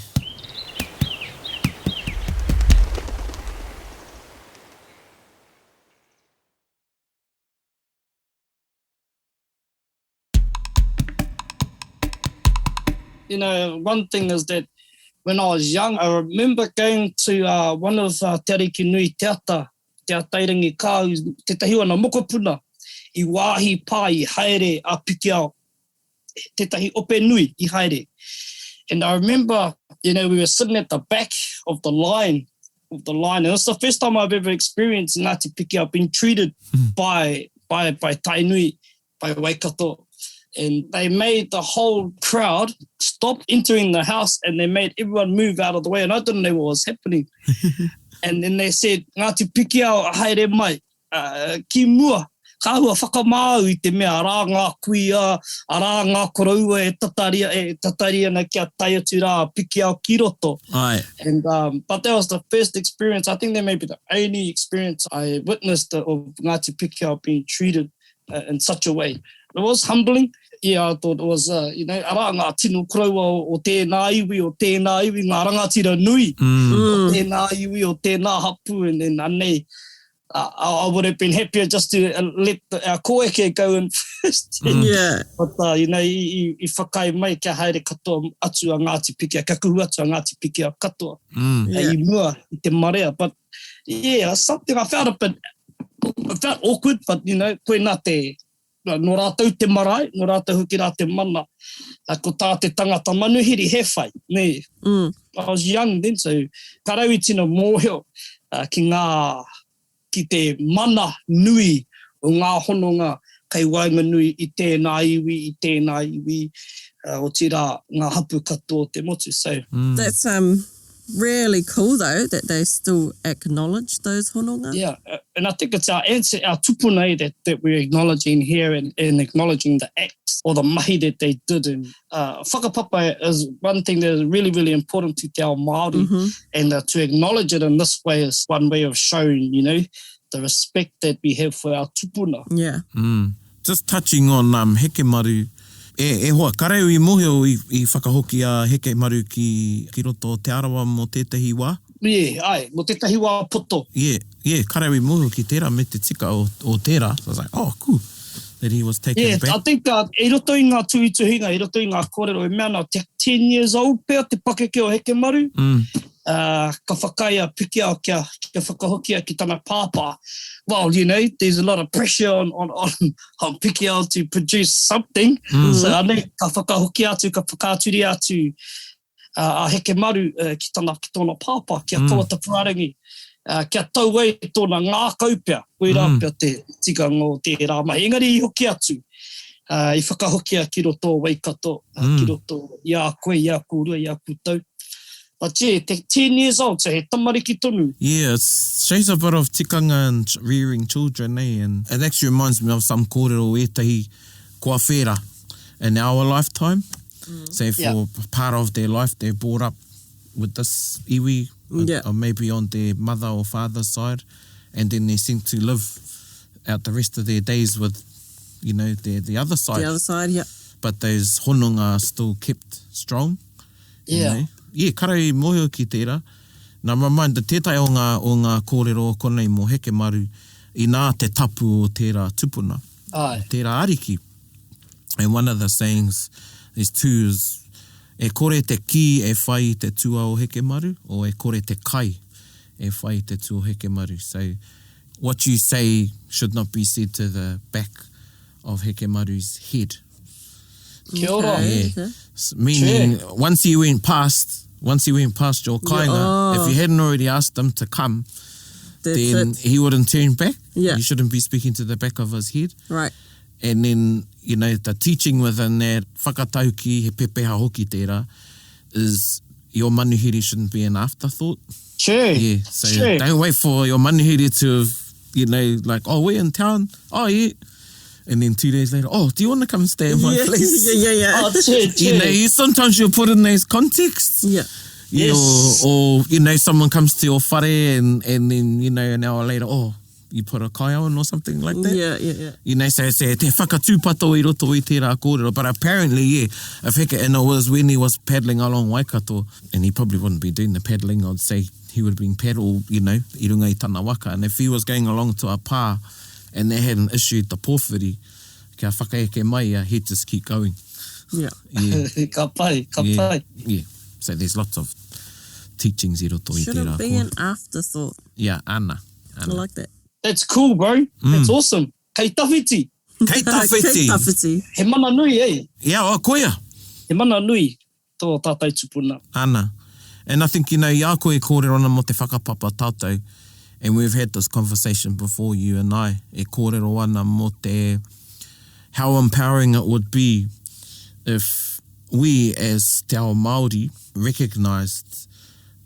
You know, one thing is that when I was young, I remember going to one of Te Ariki Nui Teata, Te Taringa kāu, te tahiwa na mokopuna, I wāhi pā I haere a Pikiao, te tahi ope nui I haere. And I remember, you know, we were sitting at the back of the line, and it's the first time I've ever experienced Ngāti Pikiao being treated by Tainui, by Waikato. And they made the whole crowd stop entering the house, and they made everyone move out of the way, and I didn't know what was happening. And then they said, Ngāti Pikiao haere mai, ki mua, kāhua whakamāu I te mea, arā ngā kuia, arā ngā koroua e tataria na kia tai atu rā Pikiao ki roto. Aye. And, but that was the first experience, I think that may be the only experience I witnessed of Ngāti Pikiao being treated in such a way. It was humbling. Yeah, I thought it was, arā ngā tino koroua o tēnā iwi, ngā rangatira nui, o tēnā iwi, o tēnā hapu, and then anei, I would have been happier just to let our koeke go in first. Yeah. But, I whakai mai kia haere katoa atu a Ngāti Pikiao, kia kuhu atu a Ngāti Pikiao katoa. I mua, I te marea. But, yeah, something I felt awkward, but, koe nā te, no rātou te marae, no rātou huki rā te mana, ko tā te tangata manuhiri he whai, ne. I was young then, so karau I tino mōheo ki te mana nui o ngā hononga kei wainga nui I tēnā iwi, o tira ngā hapu katoa te motu. So, That's really cool though that they still acknowledge those hononga. yeah, and I think it's our answer, our tupuna that we're acknowledging here and acknowledging the acts or the mahi that they did. And whakapapa is one thing that is really, really important to te ao Māori, and to acknowledge it in this way is one way of showing, you know, the respect that we have for our tupuna. Yeah. Just touching on heke maru, e hoa kareu I moheo I whakahoki a heke maru ki roto Te Arawa mo tētahi wā. Yeah, ai, mo tētahi wā poto. Yeah, kareu I moheo ki tērā me te tika o tērā. So I was like, oh, cool. That he was taken back. I think e roto I ngā tuituhinga, e roto I ngā kōrero, e mea nā 10 years old pēr te pakeke o heke maru. Ka whakaia Pikiao kia whakahokia ki tana pāpā. Well, you know, there's a lot of pressure on Pikiao to produce something. So ane, ka whakahokia atu, ka whakaturi atu a heke maru ki tōna pāpā, kia kawata puarangi. Kia tau ei tōna ngā kaupea, koe rāpea te tika ngō te rāma. Engari I hoki atu, I whakahokia ki roto waikato, ki roto ia koe, ia kūrua, ia kūtau. But yeah, 10 years old, so he tamariki tonu. Yeah, it shows a bit of tikanga and rearing children, eh? And it actually reminds me of some kōrero etahi kua whera in our lifetime. Say for part of their life, they're brought up with this iwi, or maybe on their mother or father's side, and then they seem to live out the rest of their days with, you know, the other side. The other side, yeah. But those hononga are still kept strong. You know? Yeah, karei moheo ki tērā. Nā remind, tētai o ngā kōrero konei mo heke maru I nā te tapu o tērā tupuna. Tērā ariki. And one of the sayings, there's two, is e kore te ki e whai te tua o heke maru, or e kore te kai e whai te tua o heke maru. So what you say should not be said to the back of heke maru's head. Kia ora. Yeah. Meaning, once he went past your kainga, if you hadn't already asked him to come, then he wouldn't turn back. You shouldn't be speaking to the back of his head. Right. And then, you know, the teaching within that, whakatauki, he pepeha hoki tērā, is your manuhiri shouldn't be an afterthought. Sure. Yeah, so don't wait for your manuhiri to, you know, like, oh, we're in town. Oh, yeah. And then 2 days later, oh, do you want to come stay in my place? Yeah. Oh, true. You know, sometimes you'll put in those contexts. Yeah. Yes. Or, you know, someone comes to your whare and then, you know, an hour later, oh, you put a kai on or something like that. Yeah. You know, so te whakatūpato I roto I tērā kōrero. But apparently, if heke and it was when he was paddling along Waikato, and he probably wouldn't be doing the paddling, I'd say he would have been paddled, you know, I runga I tana waka. And if he was going along to a pā, and they hadn't issued the pōwhiri, kia whakaeke mai, he'd just keep going. Yeah. Ka pai. Yeah. So there's lots of teachings I roto I tērā. Shouldn't be an afterthought. Yeah, ana. I like that. That's cool, bro. That's awesome. Kei tawhiti. Kei tawhiti. Kei tawhiti. He mana nui, eh? Yeah, o koia. He mana nui tō tātai tupuna. Ana. And I think, you know, ia koe kōrero ana mo te whakapapa tātou. And we've had this conversation before, you and I, e kōrero ana mo te how empowering it would be if we as te ao Māori recognised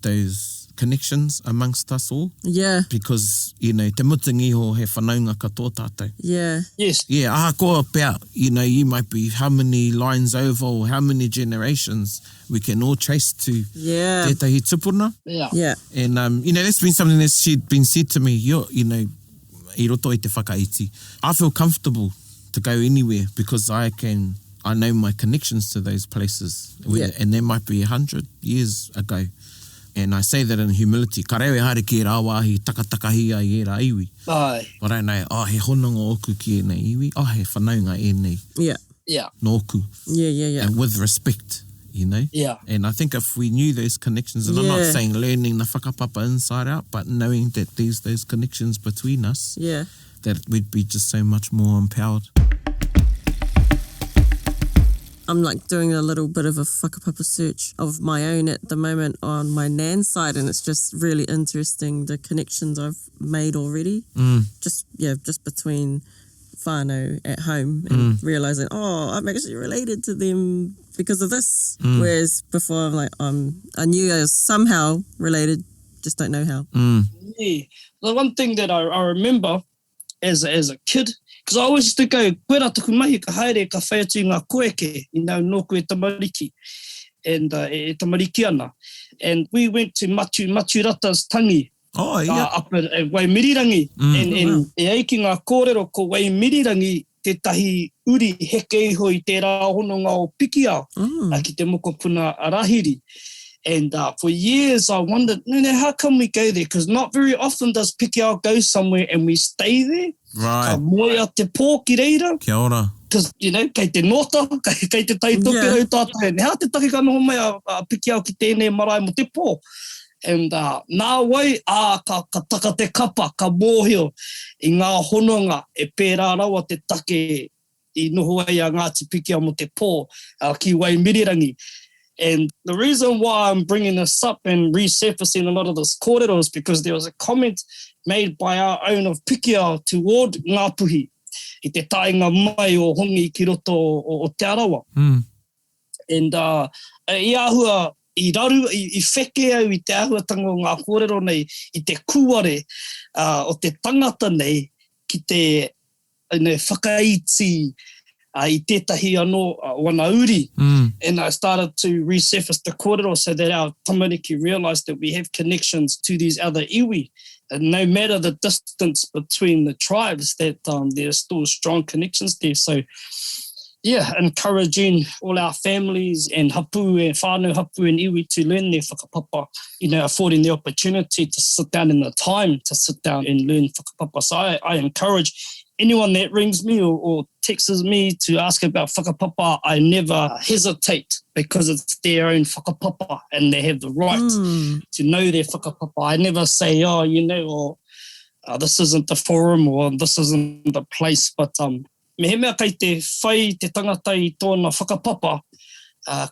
those connections amongst us all. Yeah. Because, you know, te mutingiho he whanaunga katoa tātou. Yeah. Yes. Yeah, aha koa pēr, you know, you might be how many lines over or how many generations we can all trace to tētahi tupuna. Yeah. And, you know, that's been something that's been said to me, you know, I roto I te whakaiti. I feel comfortable to go anywhere because I know my connections to those places. And there might be 100 years ago. And I say that in humility. Ka rewe haere ki rā wāhi takatakahia I rā iwi. Ai. But I know, he hononga oku ki nei iwi. He whanaunga nei. Yeah. Nōku. Yeah. And with respect, you know? Yeah. And I think if we knew those connections, and I'm not saying learning the whakapapa inside out, but knowing that there's those connections between us, that we'd be just so much more empowered. I'm like doing a little bit of a whakapapa search of my own at the moment on my Nan's side, and it's just really interesting the connections I've made already. Just between whānau at home and realising, I'm actually related to them because of this. Whereas before I'm like, I knew I was somehow related, just don't know how. Yeah. The one thing that I remember as a kid, because I always used to go, koe rā tuku mahi ka haere ka whai atu ngā koeke, nōku e tamariki, and e tamariki ana. And we went to Maturata's tangi, up at Waimirirangi, and e aiki ngā kōrero ko Waimirirangi, te tahi uri heke iho I te rāhono ngā Pikiao, ki te mokopuna Arahiri. And for years I wondered, how come we go there? Because not very often does Pikiao go somewhere and we stay there. Right. Ka moia te pō ki reira. Kia ora. Because, kei te nota, kei te taitoke au tātou. And how te take ka noho mai a Pikiao ki tēnei marae mo te pō. And nā wai, ka taka te kapa, ka mōhio I ngā hononga e pērā rawa te take I noho ai a Ngāti Pikiao mo te pō ki Waimirirangi. And the reason why I'm bringing this up and resurfacing a lot of this kōrero is because there was a comment made by our own of Pikiao toward Ngā Puhi I te tainga mai o hongi ki roto o Te Arawa. And I ahua I raru, I wheke au I te ahuatanga o ngā kōrero nei I te kuare o te tangata nei ki te whakaiti I tētahi anō wana uri. And I started to resurface the kōrero so that our tamariki realised that we have connections to these other iwi. And no matter the distance between the tribes, that there's still strong connections there. So, yeah, encouraging all our families and hapu and whānau hapu and iwi to learn their whakapapa, affording the opportunity to sit down and the time to sit down and learn whakapapa. So I encourage anyone that rings me or texts me to ask about whakapapa, I never hesitate because it's their own whakapapa and they have the right to know their whakapapa. I never say, this isn't the forum or this isn't the place, but me he mea kei te whai te tangata I tōna whakapapa,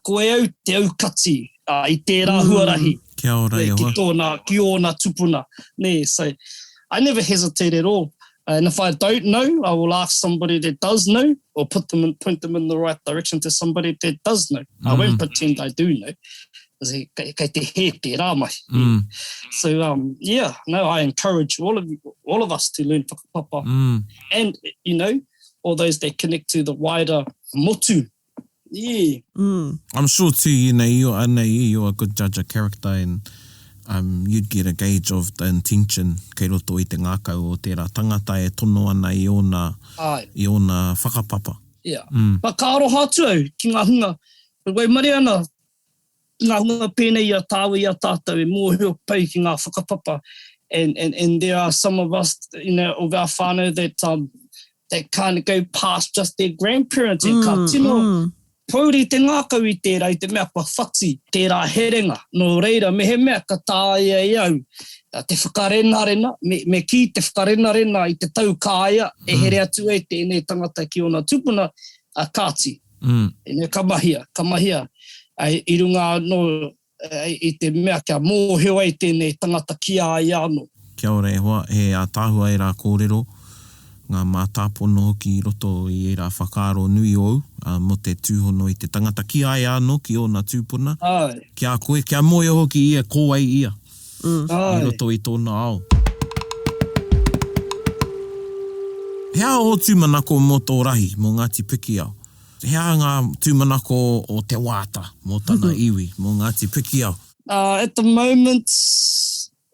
koe au te aukati I tērā huarahi. Kia ora Ki ōna tupuna. So I never hesitate at all. And if I don't know, I will ask somebody that does know or point them in the right direction to somebody that does know. I won't pretend I do know. Kei te he te rā mai. So, I encourage all of us to learn whakapapa. And, all those that connect to the wider motu. Yeah. I'm sure too, you're a good judge of character and you'd get a gauge of the intention kei roto I te ngākau o tērā tangata e tono ana I ona whakapapa. Yeah. But ka aroha atu au ki ngā hunga. Wai mare ana ngā hunga pēnei I a tāua I a tātou e mōhio pau ki ngā whakapapa. And there are some of us, of our whānau that kind of go past just their grandparents and ka tino. Pauri te ngākau I tērā I te mea pa whati, tērā herenga. Nō reira, me he mea ka tāia I au. Te whakarenarena, me ki te whakarenarena I te tau kāia, e here atu e tēnei tangata ki ona tupuna a kāti. Kamahia. I runga no I te mea kia mōheo ai tēnei tangata ki a I anō. Kia ora e hoa, he a tāhua e rā kōrero. Ngā mātāpono ki roto I rā whakaaro nui ou, mo te tūhono I te tangata ki ai anō ki ona tūpuna. Kia koe, kia moia hoki ia, kōai ia. I roto I tōna ao. Hea o tūmanako mō tō rahi, mō Ngāti Pikiao? Hea ngā tūmanako o te wāta, mō tana iwi, mō Ngāti Pikiao? At the moment,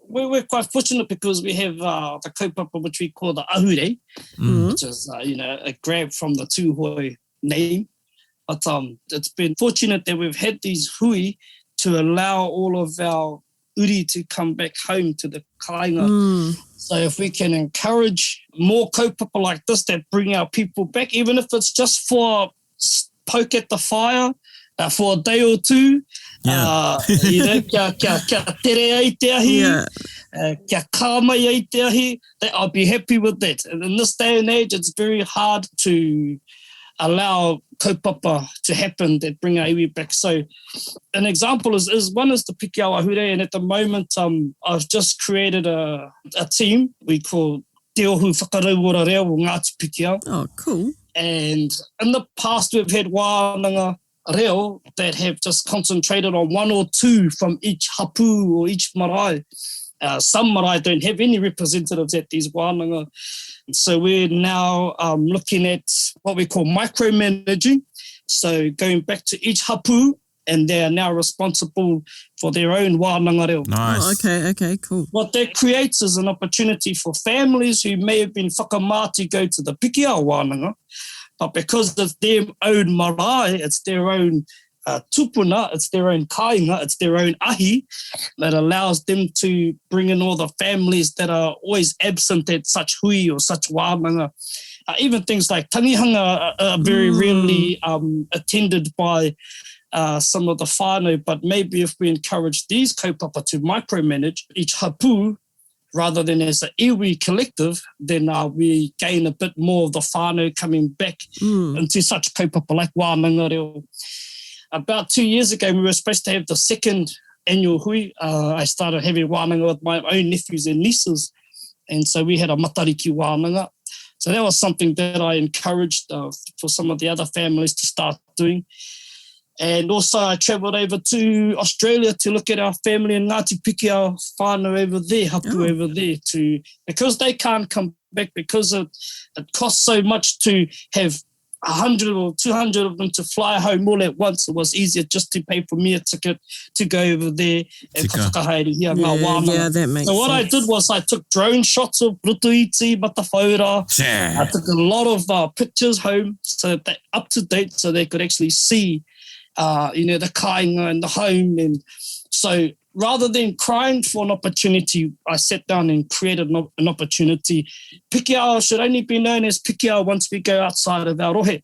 we're quite fortunate because we have the kaupapa which we call the ahure, which is, a grab from the Tūhoi name. But it's been fortunate that we've had these hui to allow all of our uri to come back home to the kāinga. So if we can encourage more kaupapa like this that bring our people back, even if it's just for poke at the fire, for a day or two, kia tere ai te ahi, kia kāmai ai te ahi, I'll be happy with that. And in this day and age, it's very hard to allow kaupapa to happen that bring our iwi back. So an example is the Pikiao Ahure, and at the moment I've just created a team we call te ohu whakarauora reo o Ngāti Pikiao. Oh, cool. And in the past, we've had wānanga reo that have just concentrated on one or two from each hapu or each marae. Some marae don't have any representatives at these wānanga. So we're now looking at what we call micromanaging. So going back to each hapu, and they are now responsible for their own wānanga reo. Nice. Oh, okay, cool. What that creates is an opportunity for families who may have been whakamāti go to the Pikiao wānanga, but because of their own marae, it's their own tupuna, it's their own kāinga, it's their own ahi, that allows them to bring in all the families that are always absent at such hui or such wānanga. Even things like tangihanga are very rarely attended by some of the whānau, but maybe if we encourage these kaupapa to micromanage each hapu, rather than as an iwi collective, then we gain a bit more of the whānau coming back into such kaupapa like wānanga reo. About 2 years ago, we were supposed to have the second annual hui. I started having wānanga with my own nephews and nieces, and so we had a matariki wānanga. So that was something that I encouraged for some of the other families to start doing. And also I travelled over to Australia to look at our family in Ngāti Pikiao whānau over there, hapu over there, because they can't come back, because it costs so much to have 100 or 200 of them to fly home all at once. It was easier just to pay for me a ticket to go over there and whakahaere here ngā wānanga. Yeah, that makes So what sense. I did was I took drone shots of Rutuiti, Matawhaura. Yeah. I took a lot of pictures home so that they're up to date, so they could actually see the kāinga and the home. And so rather than crying for an opportunity, I sat down and created an opportunity. Pikiao should only be known as Pikiao once we go outside of our rohe.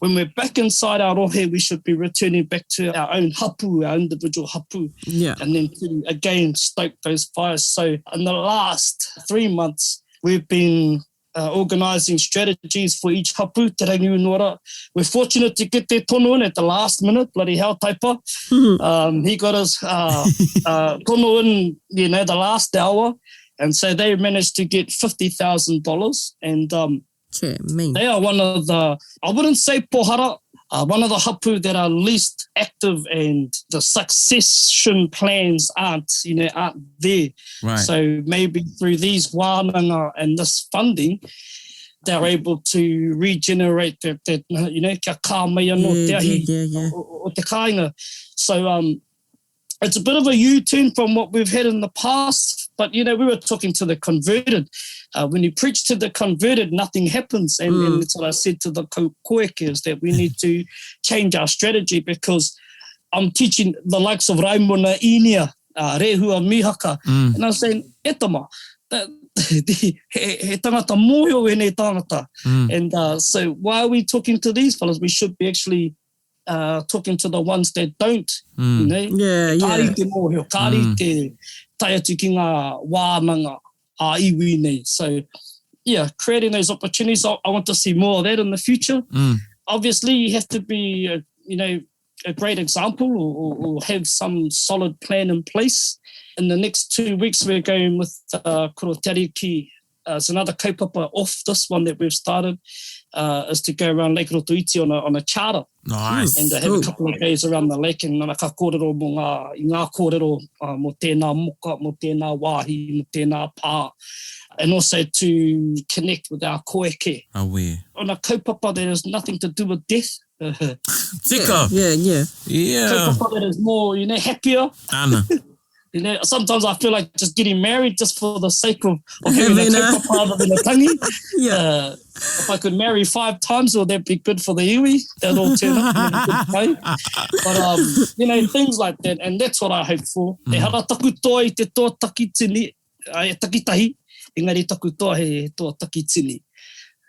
When we're back inside our rohe, we should be returning back to our own hapu, our individual hapu, and then to again stoke those fires. So in the last 3 months, we've been organising strategies for each hapu, te rangi unora. We're fortunate to get their tono in at the last minute, bloody hell, taipa. He got his tono in, the last hour, and so they managed to get $50,000, and they are one of the, I wouldn't say pohara, one of the hapu that are least active, and the succession plans aren't there. Right. So maybe through these wānanga and this funding, they're able to regenerate that kia kāmea no te ahi o te kāinga. So it's a bit of a U-turn from what we've had in the past, but we were talking to the converted. When you preach to the converted, nothing happens, and that's what I said to the koeke, is that we need to change our strategy, because I'm teaching the likes of Raimona Inia, Rehua Mihaka, and I'm saying, etama, he tangata moyo e nei tangata. And so why are we talking to these fellas? We should be actually talking to the ones that don't. Kāri te moho, kāri te taiatu ki ngā wānanga a iwi nei. So, creating those opportunities. I want to see more of that in the future. Obviously, you have to be, a great example, or have some solid plan in place. In the next 2 weeks, we're going with Koro Tariki. It's another kaupapa off this one that we've started, is to go around Lake Rotoiti on a charter. Nice. And have a couple of days around the lake, and ka kōrero mo ngā kōrero mo tēnā moka, mo tēnā wāhi, mo tēnā pā, and also to connect with our koeke. On a kaupapa that has nothing to do with death. Tika. Yeah. Kaupapa that is more, happier. Ana. Sometimes I feel like just getting married just for the sake of having a kaupapa rather than a tangi. If I could marry 5 times, well, that'd be good for the iwi. That'd all turn up in a good way. But, things like that. And that's what I hope for. Te hara taku toa I te toa takitini, takitahi. Engari taku toa he toa takitini.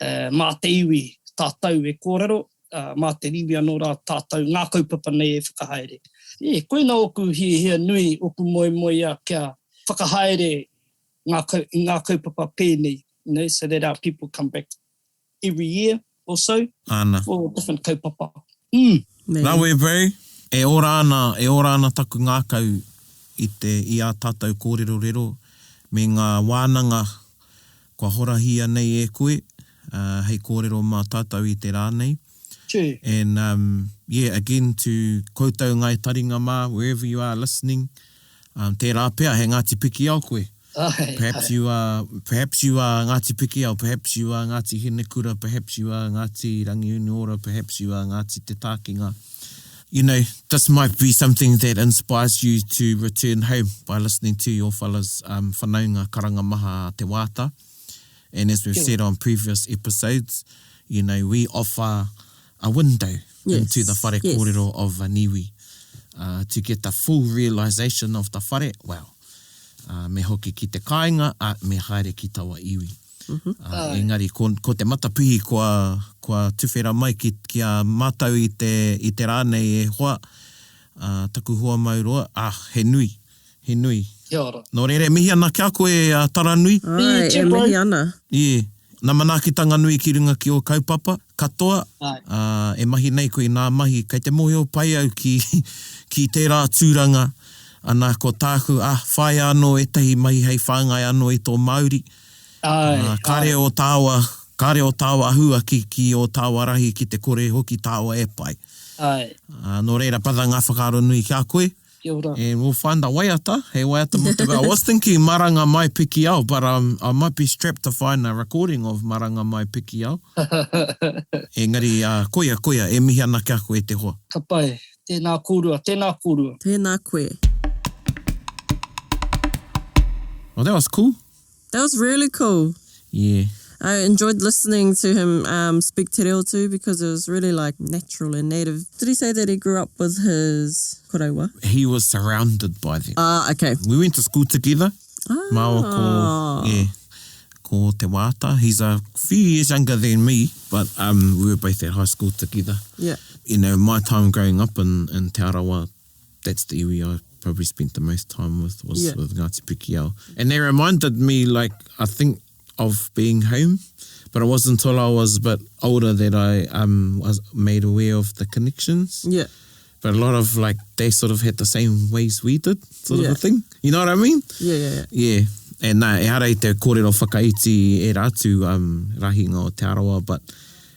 Mā te iwi tātou e kōrero. Mā te riwi anō rā tātou. Ngā kaupapa nei e whakahaere. Koina oku hia nui oku moi a kia whakahaere ngā kaupapa pēnei, so that our people come back every year or so for different kaupapa. Nāwe bro, e ora ana taku ngā kau i a tātou kōrero rero, me ngā wānanga Kua horahia nei e koe, hei kōrero mā tātou I te rānei. True. And again, to koutou ngai taringa mā, wherever you are listening, te rā pea, he Ngāti Pikiao koe. Perhaps you are Ngāti Pikiao, perhaps you are Ngāti Henekura, perhaps you are Ngāti Rangiuniora, perhaps you are Ngāti Te Tākinga. You know, this might be something that inspires you to return home by listening to your fellas whanaunga karangamaha a te wāta. And as we've said on previous episodes, you know, we offer a window into the whare kōrero of a niwi to get the full realisation of the whare. Well, me hoki ki te kāinga, me haere ki taua iwi. Engari, ko te matapihi kua tuwhera mai ki a mātau I te rānei e hoa, taku hoa mauroa, he nui. Kia ora. Nō rere, mihi ana kia koe tara nui? Ai, e mihi ana. Yeah. Nā manaakitanga nui ki runga ki o kaupapa, katoa, e mahi nei koe nā mahi, kei te mohi o pai au ki tērā tūranga, ana ko tāku, whai anō e tahi mahi hei whāngai anō I tō Māori. Kare o tāua hua ki o tāua rahi ki te kore hoki tāua e pai. Nō reira pada ngā whakaaro nui kia koe. And we'll find a waiata. Hey, waiata motuba. I was thinking Maranga Mai Pikiao, but I might be strapped to find a recording of Maranga Mai Pikiao. Engari, koia, e mihi ana kia koe te hoa. Ka pai, tēnā kōrua. Tēnā koe. Well, that was cool. That was really cool. Yeah. I enjoyed listening to him speak te reo too because it was really like natural and native. Did he say that he grew up with his korauā? He was surrounded by them. Okay. We went to school together. Maua ko te wāta. He's a few years younger than me, but we were both at high school together. Yeah. You know, my time growing up in Te Arawa, that's the area I probably spent the most time with with Ngāti Pikiao. And they reminded me, like, I think, of being home, but it wasn't until I was a bit older that I was made aware of the connections. Yeah. But a lot of, like, they sort of had the same ways we did, sort of a thing. You know what I mean? Yeah. And e harei te kōrero whakaiti e rātu rahinga o Te Arawa, but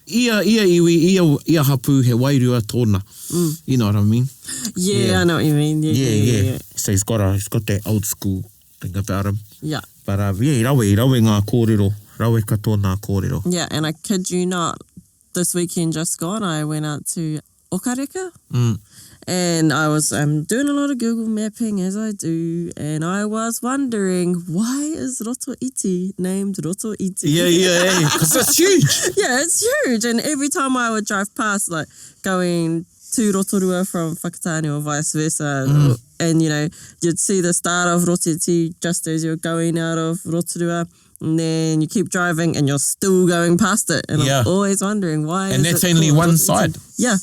ia iwi, ia hapu he wairua tōna. You know what I mean? Yeah, I know what you mean. Yeah. So he's got that old school thing about him. Yeah. But rawe ngā kōrero, rawe katoa ngā kōrero. Yeah, and I kid you not, this weekend just gone, I went out to Okareka. And I was doing a lot of Google mapping as I do, and I was wondering, why is Roto Iti named Roto Iti? Yeah, because it's huge. Yeah, it's huge. And every time I would drive past, like going to Rotorua from Whakatane or vice versa, and you know, you'd see the start of Roto Iti just as you're going out of Rotorua, and then you keep driving and you're still going past it. And I'm always wondering why. And that's only one side. Yeah.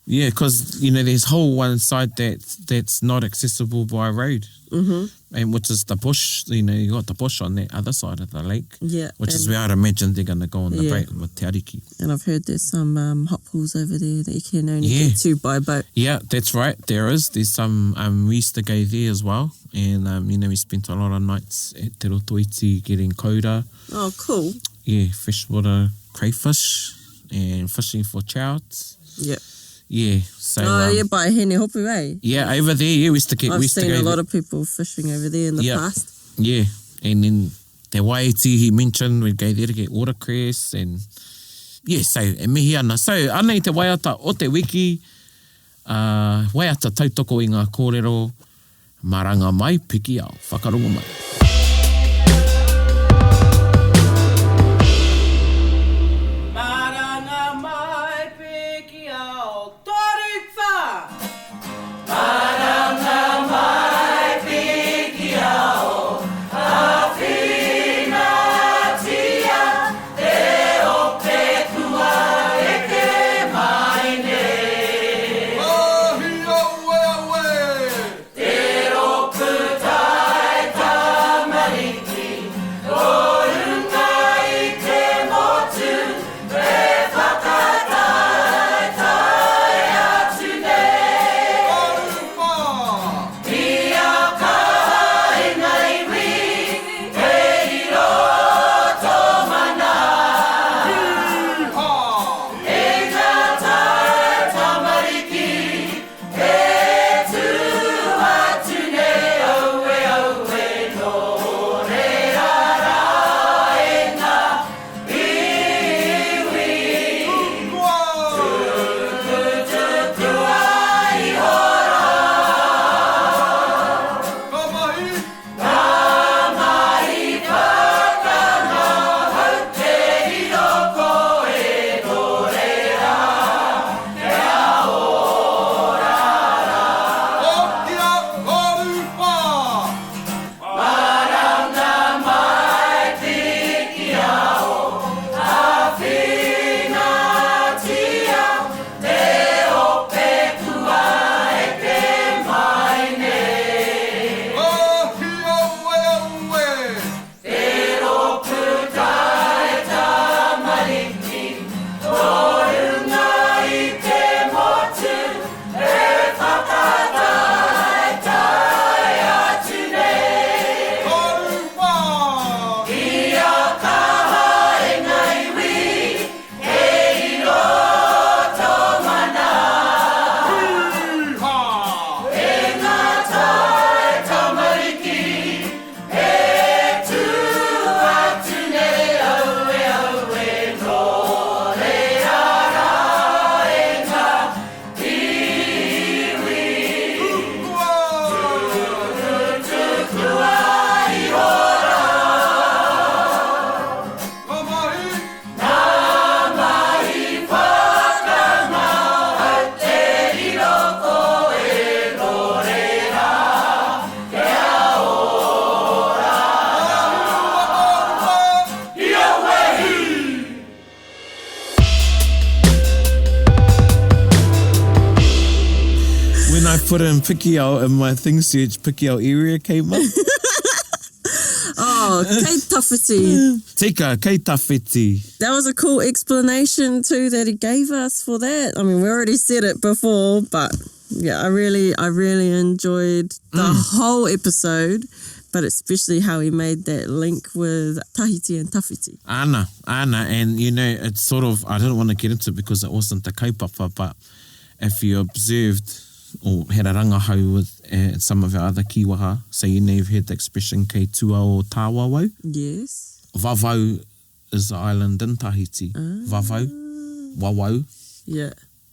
Yeah, because, you know, there's whole one side that's not accessible by road. And which is the bush, you know, you got the bush on that other side of the lake. Yeah. Which is where I'd imagine they're going to go on the boat with Te Ariki. And I've heard there's some hot pools over there that you can only get to by boat. Yeah, that's right. There is. There's some, we used to go there as well. And, you know, we spent a lot of nights at Te Roto Iti getting koura. Oh, cool. Yeah, freshwater crayfish and fishing for trouts. Yeah. Yeah, so... by Hene Hopu, eh? Yeah, over there, we used to get... I've seen a lot of people fishing over there in the past. Yeah, and then te waiti he mentioned, we'd go there to get watercress, and... Yeah, so, e mihi ana. So, anei te waiata o te wiki, waiata tautoko I ngā kōrero, Maranga Mai Pikiao, whakarongo mai. Te I put in Pikiao in my thing search, Pikiao area came up. Oh, kei tawhiti. Tika, kei tawhiti. That was a cool explanation too that he gave us for that. I mean, we already said it before, but yeah, I really enjoyed the whole episode, but especially how he made that link with Tahiti and Tawhiti. Ana, and you know, it's sort of, I don't want to get into it because it wasn't the kaupapa, but if you observed or had a rangahau with some of our other kiwaha, so you know you've heard the expression kei tua o tāwawau. Yes. Vavau is the island in Tahiti. Vavau, wawau. Yeah.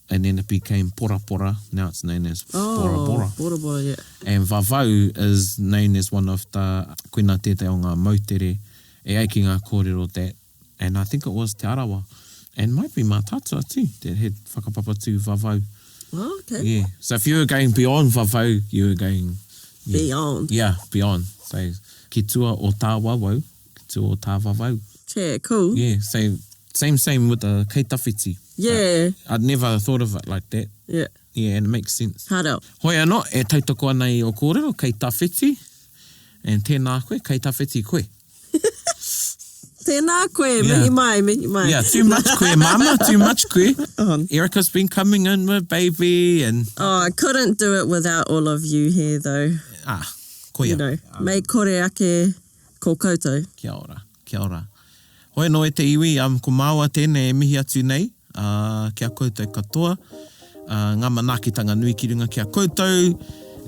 And then it became Pora Pora. Now it's known as Bora Bora. Bora Bora, yeah. And Vavau is known as one of the koina tete o ngā mautere e aiki ngā kōrero that. And I think it was Te Arawa. And might be Mātātua too, that had whakapapa to Vavau. Oh, okay. Yeah. So if you were going beyond Vavau, you were going... Yeah. Beyond. Yeah, beyond. So ki tua o tā wawau, ki tua o tā Vavau. Yeah, cool. Yeah, so same with the kei tawhiti. Yeah. I'd never thought of it like that. Yeah. Yeah, and it makes sense. Hard out. Hoi anō, e tautoko ana i o kōrero, kei tawhiti. And tēnā koe, kei tawhiti koe. Tēnā koe, Yeah. mihi mai. Yeah, too much koe, mama, too much koe. Oh. Erica's been coming in with baby and... Oh, I couldn't do it without all of you here, though. Koia. You know, mei kore ake ko koutou. Kia ora, kia ora. Hoi no e te iwi, ko māua tēnei e mihi atu nei, kia koutou katoa. Ngā manaakitanga nui ki runga kia koutou.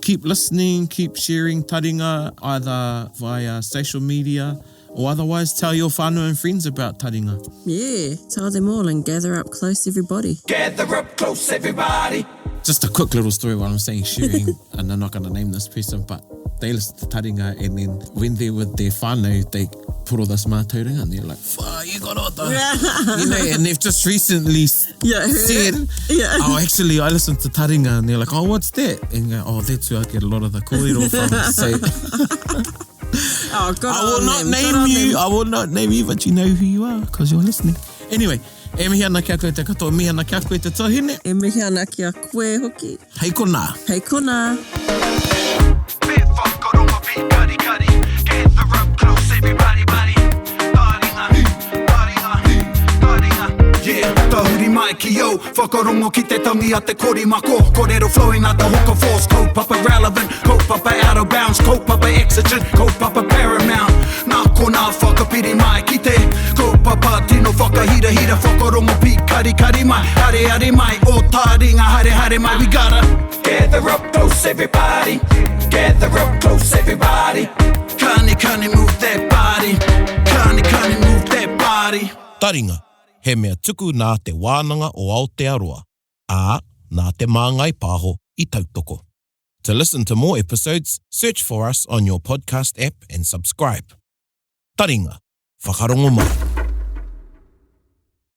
Keep listening, keep sharing Taringa, either via social media, or otherwise tell your whānau and friends about Taringa. Yeah, tell them all and gather up close, everybody. Gather up close, everybody. Just a quick little story while I'm saying sharing, and I'm not going to name this person, but they listen to Taringa, and then when they're with their whānau, they put all this mātauranga, and they're like, whā, you got all the... You know, and they've just recently said, oh, actually, I listened to Taringa, and they're like, oh, what's that? And go, oh, that's where I get a lot of the kōrero from. So... Oh, good I will on not them, name good on you. them. I will not name you, but you know who you are because you're listening. Anyway, e mihi ana kia koe te katoa, mihi ana kia koe te tahine. E mihi ana kia koe hoki. Hei kona. Hei kona. Bit whakaronga, bit kari kari. Gather up close, everybody, buddy. Taringa, taringa, taringa. Yeah, tahuri mai ki o. Whakarongo ki te tangi a te kori mako. Kōrero flowing out the hook of force. Kaupapa relevant, kaupapa out of bounds. Kaupapa exigent, kaupapa paramount. Nā kona whakapiri mai ki te. Kaupapa tino whakahira hira. Whakarongo pi kari kari mai. Hare hare mai, o Taringa, hare hare mai. We gotta gather up close, everybody. Gather up close, everybody. Kani move that body. Kani move that body. Taringa, he mea tuku nā te wānanga o Aotearoa, ā nā te māngai pāho I tautoko. To listen to more episodes, search for us on your podcast app and subscribe. Taringa, whakarongo mai.